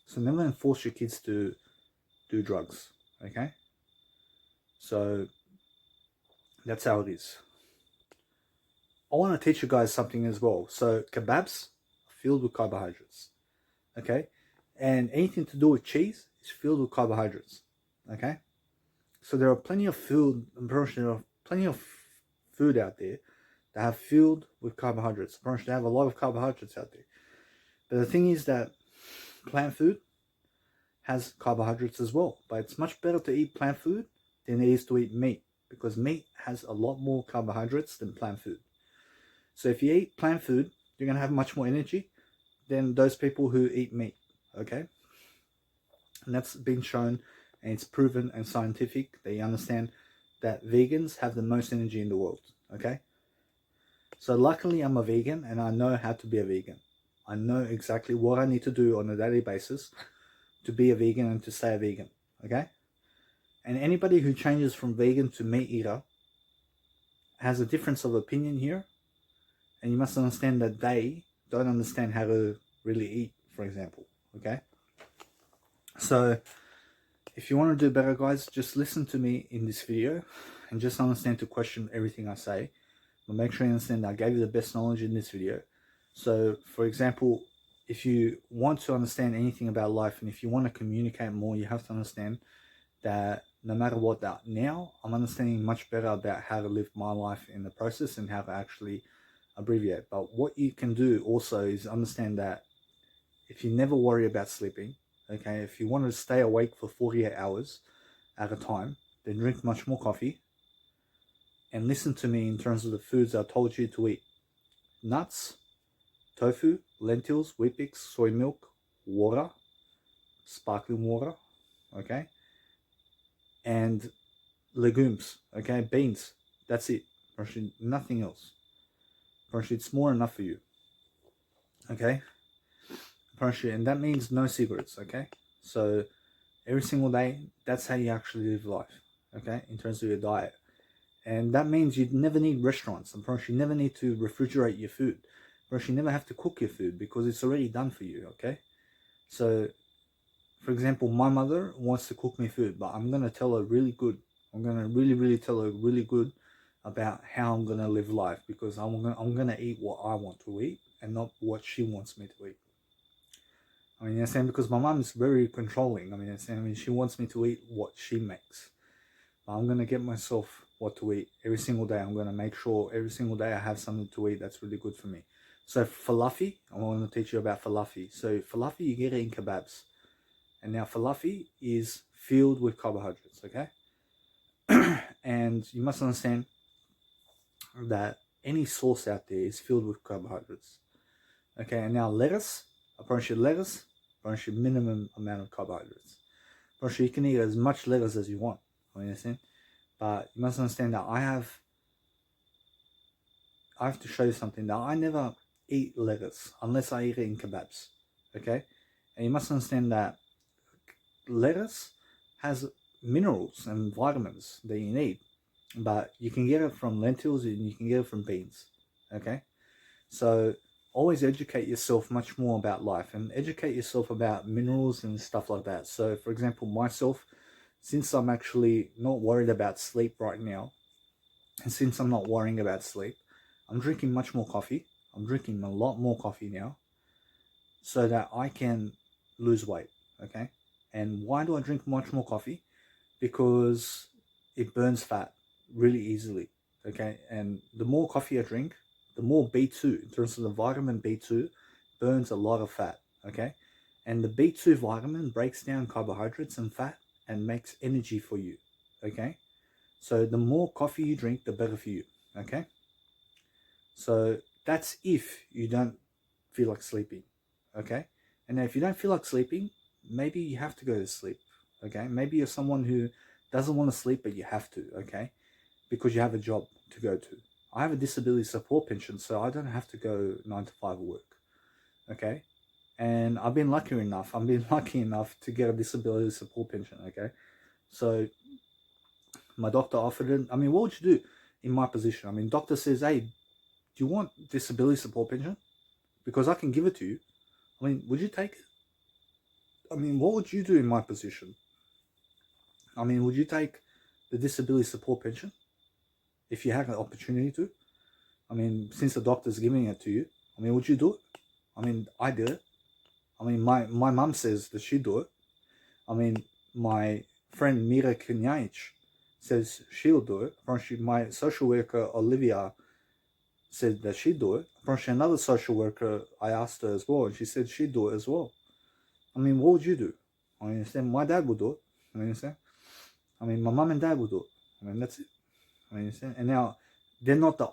So never enforce your kids to do drugs, okay? So that's how it is. I want to teach you guys something as well. So kebabs are filled with carbohydrates, okay? And anything to do with cheese is filled with carbohydrates, okay? So there are plenty of food, there are plenty of food out there that have filled with carbohydrates. They have a lot of carbohydrates out there. But the thing is that plant food has carbohydrates as well. But it's much better to eat plant food than it is to eat meat, because meat has a lot more carbohydrates than plant food. So if you eat plant food, you're going to have much more energy than those people who eat meat, okay? And that's been shown, and it's proven and scientific that you understand that vegans have the most energy in the world, okay? So luckily I'm a vegan, and I know how to be a vegan. I know exactly what I need to do on a daily basis to be a vegan and to stay a vegan, okay? And anybody who changes from vegan to meat eater has a difference of opinion here, and you must understand that they don't understand how to really eat, for example, okay? So if you want to do better, guys, just listen to me in this video and just understand to question everything I say. But make sure you understand that I gave you the best knowledge in this video. So, for example, if you want to understand anything about life and if you want to communicate more, you have to understand that no matter what, that now I'm understanding much better about how to live my life in the process and how to actually abbreviate. But what you can do also is understand that if you never worry about sleeping, okay, if you want to stay awake for 48 hours at a time, then drink much more coffee and listen to me in terms of the foods I told you to eat. Nuts, tofu, lentils, Weet-Bix, soy milk, water, sparkling water, okay, and legumes, okay, beans. That's it. Nothing else. It's more enough for you, okay. And that means no cigarettes, okay. So every single day, that's how you actually live life, okay, in terms of your diet. And that means you never need restaurants. And you never need to refrigerate your food. You never have to cook your food because it's already done for you, okay? So, for example, my mother wants to cook me food, but I'm going to tell her really good. I'm going to really tell her really good about how I'm going to live life, because I'm going to eat what I want to eat and not what she wants me to eat. I mean, you're saying, because my mom is very controlling. I mean, she wants me to eat what she makes. I'm going to get myself what to eat every single day. I'm going to make sure every single day I have something to eat that's really good for me. So falafel, I want to teach you about falafel. So falafel, you get it in kebabs. And now falafel is filled with carbohydrates, okay? And you must understand that any sauce out there is filled with carbohydrates. Okay, and now lettuce, minimum amount of carbohydrates. You can eat as much lettuce as you want. I understand? But you must understand that I have to show you something, that I never eat lettuce unless I eat it in kebabs. Okay? And you must understand that lettuce has minerals and vitamins that you need, but you can get it from lentils and you can get it from beans. Okay? So always educate yourself much more about life and educate yourself about minerals and stuff like that. So for example, myself, since I'm actually not worried about sleep right now, and since I'm not worrying about sleep, I'm drinking much more coffee. I'm drinking a lot more coffee now so that I can lose weight, okay? And why do I drink much more coffee? Because it burns fat really easily, okay? And the more coffee I drink, the more B2, in terms of the vitamin B2, burns a lot of fat, okay? And the B2 vitamin breaks down carbohydrates and fat and makes energy for you, okay? So the more coffee you drink, the better for you, okay? So that's if you don't feel like sleeping, okay? And if you don't feel like sleeping, maybe you have to go to sleep, okay? Maybe you're someone who doesn't want to sleep, but you have to, okay? Because you have a job to go to. I have a disability support pension, so I don't have to go 9 to 5 work, okay? And I've been lucky enough to get a disability support pension, okay? So my doctor offered it. I mean, what would you do in my position? I mean, doctor says, hey, do you want disability support pension? Because I can give it to you. I mean, would you take it? I mean, what would you do in my position? I mean, would you take the disability support pension if you had an opportunity to? I mean, since the doctor's giving it to you, I mean, would you do it? I mean, I did it. I mean, my mum says that she'd do it. I mean, my friend Mira Kenyach says she'll do it. Apparently, my social worker Olivia said that she'd do it. Apparently, another social worker, I asked her as well, and she said she'd do it as well. I mean, what would you do? I understand. My dad would do it. I understand. I mean, my mum and dad would do it. I mean, that's it. I understand. And now, they're not the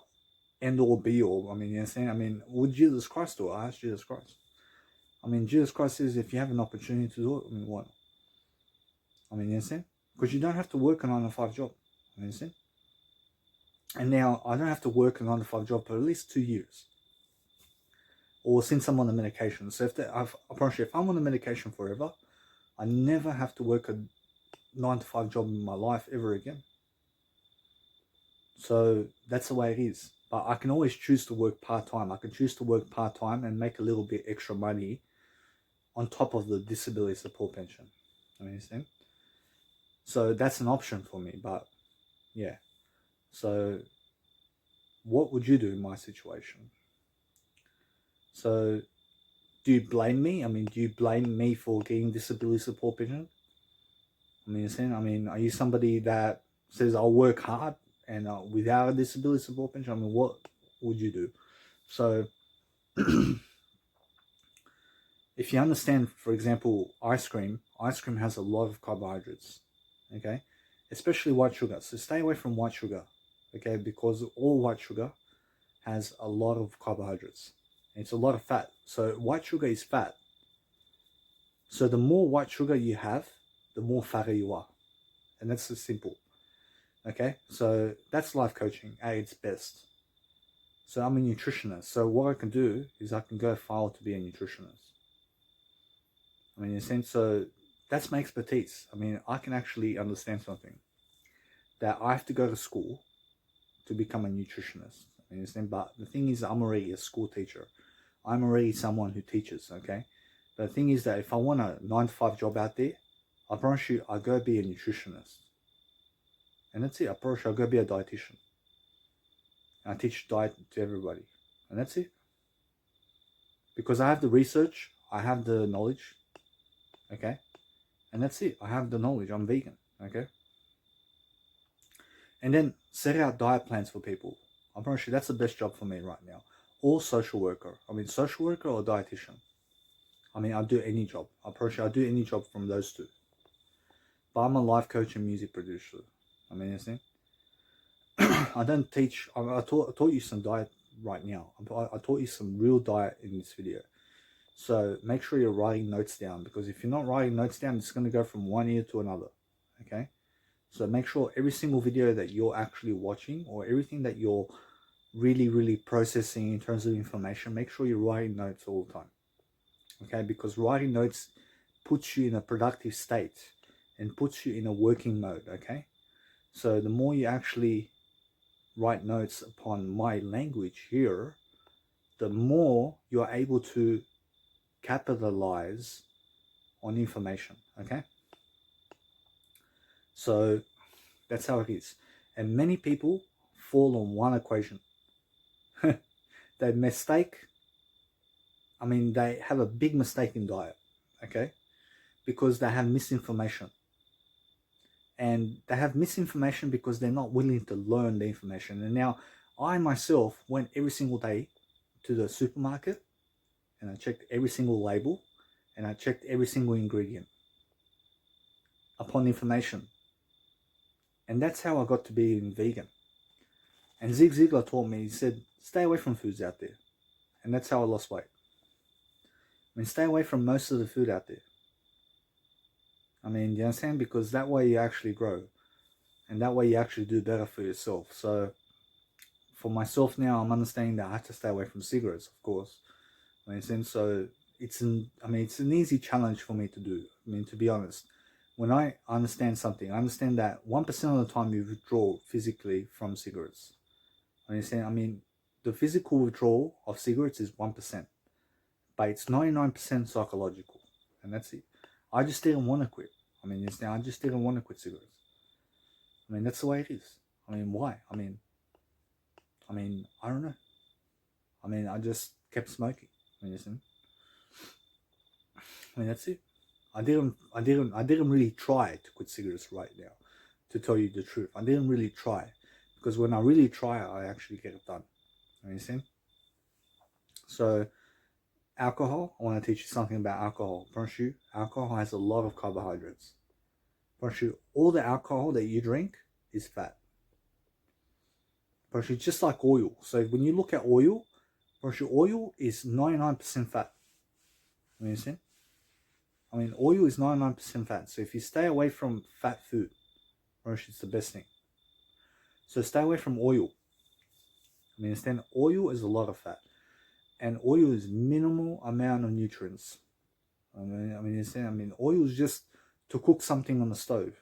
end all be all. I mean, you understand? I mean, would Jesus Christ do it? I asked Jesus Christ. I mean, Jesus Christ says if you have an opportunity to do it, I mean, why not? I mean, you understand? Because you don't have to work a 9 to 5 job. You understand? And now, I don't have to work a 9 to 5 job for at least 2 years. Or since I'm on the medication. So if I'm on the medication forever, I never have to work a 9 to 5 job in my life ever again. So that's the way it is. But I can always choose to work part-time. I can choose to work part-time and make a little bit extra money on top of the disability support pension. You understand? So that's an option for me. But yeah. So what would you do in my situation? So do you blame me? I mean, do you blame me for getting disability support pension? I mean, are you somebody that says I'll work hard and without a disability support pension? I mean, what would you do? So, if you understand, for example, ice cream has a lot of carbohydrates, okay? Especially white sugar. So stay away from white sugar, okay? Because all white sugar has a lot of carbohydrates. It's a lot of fat. So white sugar is fat. So the more white sugar you have, the more fatter you are. And that's just simple. Okay? So that's life coaching at its best. So I'm a nutritionist. So what I can do is I can go file to be a nutritionist. I mean, in a sense, so that's my expertise. I mean, I can actually understand something. That I have to go to school to become a nutritionist. I understand? But the thing is, I'm already a school teacher. I'm already someone who teaches, okay? But the thing is that if I want a 9-to-5 job out there, I promise you, I'll go be a nutritionist. And that's it. I promise you, I'll go be a dietitian. I teach diet to everybody. And that's it. Because I have the research, I have the knowledge, okay? And that's it. I have the knowledge. I'm vegan, okay? And then set out diet plans for people. I promise you, that's the best job for me right now. Or social worker. I mean, social worker or dietitian. I mean, I'll do any job. I promise you, I'll do any job from those two. But I'm a life coach and music producer. I mean, you see? I don't teach. I taught you some diet right now. I taught you some real diet in this video. So make sure you're writing notes down, because if you're not writing notes down, it's going to go from one ear to another. Okay? So make sure every single video that you're actually watching, or everything that you're really processing in terms of information, make sure you're writing notes all the time. Okay? Because writing notes puts you in a productive state and puts you in a working mode. Okay? So the more you actually write notes upon my language here, the more you're able to capitalize on information. Okay? So that's how it is. And many people fall on one equation. They have a big mistake in diet, okay? Because they have misinformation. And they have misinformation because they're not willing to learn the information. And now, I myself went every single day to the supermarket, and I checked every single label, and I checked every single ingredient upon information. And that's how I got to be vegan. And Zig Ziglar taught me, he said, stay away from foods out there. And that's how I lost weight. I mean, stay away from most of the food out there. I mean, you understand? Because that way you actually grow. And that way you actually do better for yourself. So, for myself now, I'm understanding that I have to stay away from cigarettes, of course. I mean, so it's an easy challenge for me to do. I mean, to be honest. When I understand something, I understand that 1% of the time you withdraw physically from cigarettes. I understand? I mean, the physical withdrawal of cigarettes is 1%. But it's 99% psychological. And that's it. I just didn't want to quit. I mean, I just didn't want to quit cigarettes. I mean, that's the way it is. I mean, why? I mean, I don't know. I mean, I just kept smoking. I mean, that's it. I didn't really try to quit cigarettes right now, to tell you the truth. I didn't really try, because when I really try, I actually get it done. You understand? So, alcohol, I want to teach you something about alcohol. Promise you, alcohol has a lot of carbohydrates. Promise you, all the alcohol that you drink is fat. Promise you, just like oil. So when you look at oil, promise you, oil is 99% fat. You understand? I mean, oil is 99% fat. So if you stay away from fat food, promise you, it's the best thing. So stay away from oil. I mean, understand? Oil is a lot of fat. And oil is minimal amount of nutrients. Oil is just to cook something on the stove.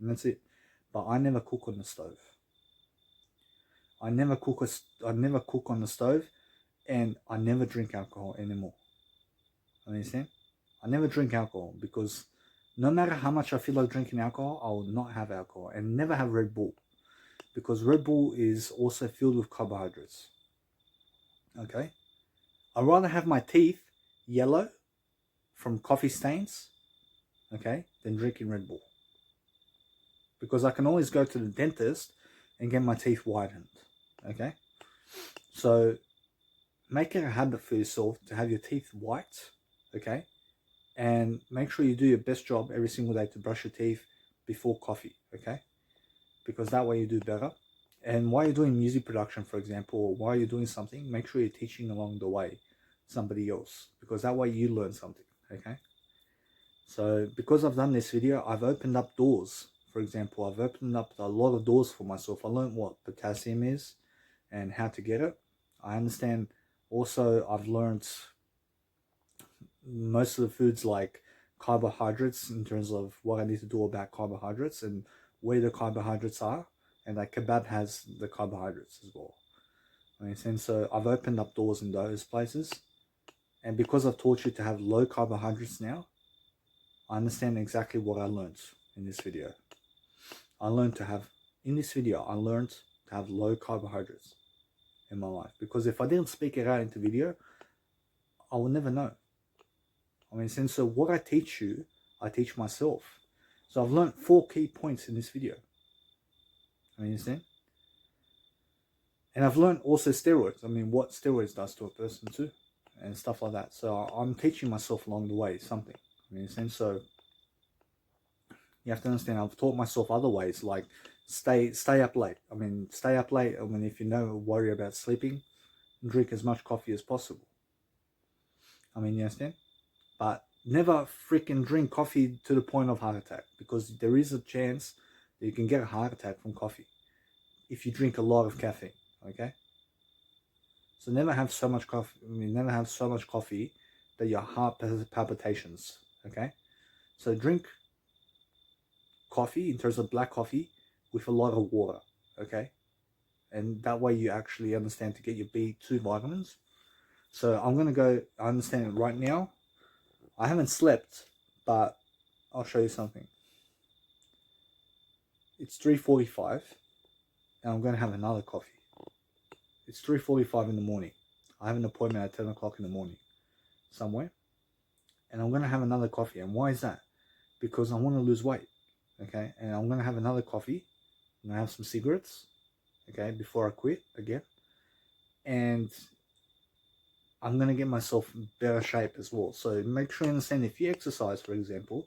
And that's it. But I never cook on the stove. I never cook on the stove, and I never drink alcohol anymore. Understand? I never drink alcohol, because no matter how much I feel like drinking alcohol, I will not have alcohol, and never have Red Bull, because Red Bull is also filled with carbohydrates. Okay? I'd rather have my teeth yellow from coffee stains, okay, than drinking Red Bull. Because I can always go to the dentist and get my teeth whitened, okay? So make it a habit for yourself to have your teeth white, okay? And make sure you do your best job every single day to brush your teeth before coffee, okay? Because that way you do better. And while you're doing music production, for example, or while you're doing something, make sure you're teaching along the way somebody else, because that way you learn something, okay? So because I've done this video, I've opened up doors. For example, I've opened up a lot of doors for myself. I learned what potassium is and how to get it. I understand also, I've learned most of the foods like carbohydrates, in terms of what I need to do about carbohydrates and where the carbohydrates are. And like kebab has the carbohydrates as well. And so I've opened up doors in those places. And because I've taught you to have low carbohydrates now, I understand exactly what I learned in this video. In this video, I learned to have low carbohydrates in my life. Because if I didn't speak it out into video, I will never know. So what I teach you, I teach myself. So I've learned 4 key points in this video. Understand? And I've learned also steroids. What steroids does to a person too, and stuff like that. So I'm teaching myself along the way something. So you have to understand, I've taught myself other ways, like stay up late. Stay up late. If you never worry about sleeping, drink as much coffee as possible. You understand? But never freaking drink coffee to the point of heart attack, because there is a chance that you can get a heart attack from coffee if you drink a lot of caffeine, okay? So never have so much coffee, that your heart has palpitations, okay? So drink coffee, in terms of black coffee, with a lot of water, okay? And that way you actually understand to get your B2 vitamins. So I'm going to go, I understand it right now. I haven't slept, but I'll show you something. It's 3:45, and I'm going to have another coffee. It's 3:45 in the morning. I have an appointment at 10 o'clock in the morning somewhere, and I'm going to have another coffee. And why is that? Because I want to lose weight, okay? And I'm going to have another coffee. I'm going to have some cigarettes, okay, before I quit again. And I'm going to get myself in better shape as well. So make sure you understand, if you exercise, for example,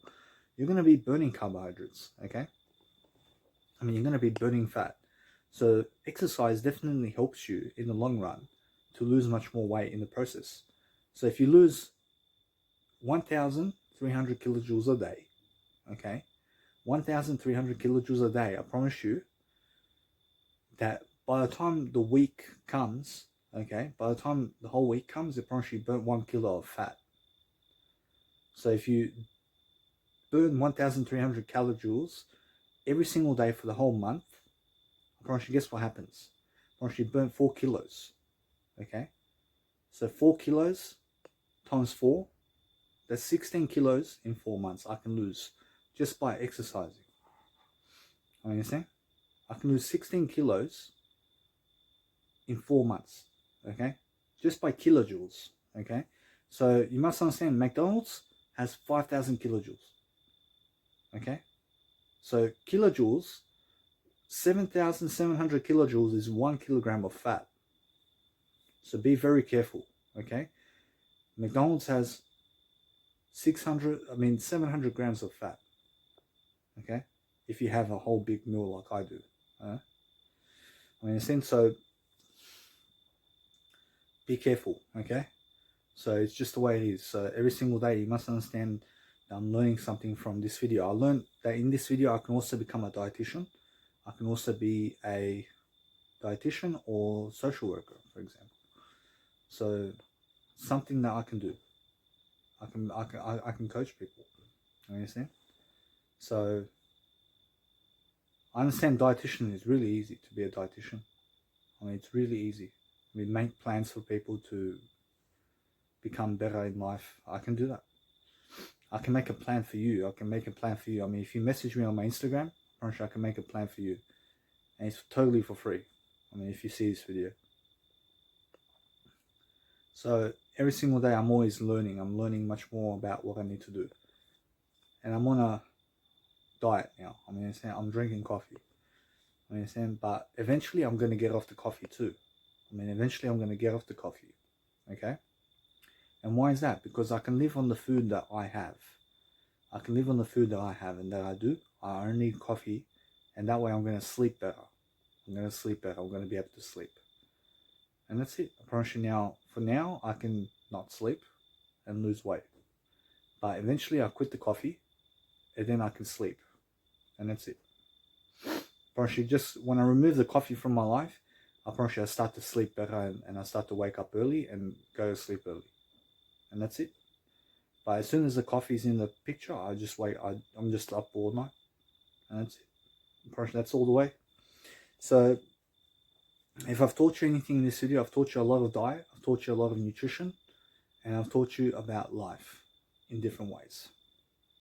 you're going to be burning carbohydrates, okay? You're going to be burning fat. So exercise definitely helps you in the long run to lose much more weight in the process. So if you lose 1,300 kilojoules a day, okay, 1,300 kilojoules a day, I promise you that by the time the week comes, okay, by the time the whole week comes, I promise you burnt 1 kilo of fat. So if you burn 1,300 kilojoules every single day for the whole month, I promise you, guess what happens? I promise you burn 4 kilos, okay? So 4 kilos times 4, that's 16 kilos in 4 months I can lose just by exercising. Understand? I can lose 16 kilos in 4 months, okay? Just by kilojoules, okay? So you must understand, McDonald's has 5,000 kilojoules, okay? So kilojoules, 7,700 kilojoules is 1 kilogram of fat. So be very careful, okay? McDonald's has 700 grams of fat, okay? If you have a whole big meal like I do. So be careful, okay? So it's just the way it is. So every single day you must understand that I'm learning something from this video. I learned that in this video I can also become a dietitian. I can also be a dietitian or social worker, for example. So something that I can do. I can coach people. You understand? So I understand dietitian is really easy to be a dietitian. It's really easy. Make plans for people to become better in life. I can do that. I can make a plan for you. If you message me on my Instagram, I can make a plan for you. And it's totally for free. If you see this video. So every single day I'm always learning. I'm learning much more about what I need to do. And I'm on a diet now. I mean, I'm drinking coffee. I understand, but eventually I'm going to get off the coffee too. I mean, eventually I'm going to get off the coffee. Okay? And why is that? Because I can live on the food that I have. I can live on the food that I have and that I do. I only need coffee, and that way I'm going to sleep better. I'm going to sleep better. I'm going to be able to sleep. And that's it. I promise you now, for now, I can not sleep and lose weight. But eventually I quit the coffee, and then I can sleep. And that's it. I promise you, just when I remove the coffee from my life, I promise you I start to sleep better, and I start to wake up early and go to sleep early. And that's it. But as soon as the coffee's in the picture, I just wait. I'm just up all night. And that's it. I promise you, that's all the way. So if I've taught you anything in this video, I've taught you a lot of diet, I've taught you a lot of nutrition, and I've taught you about life in different ways.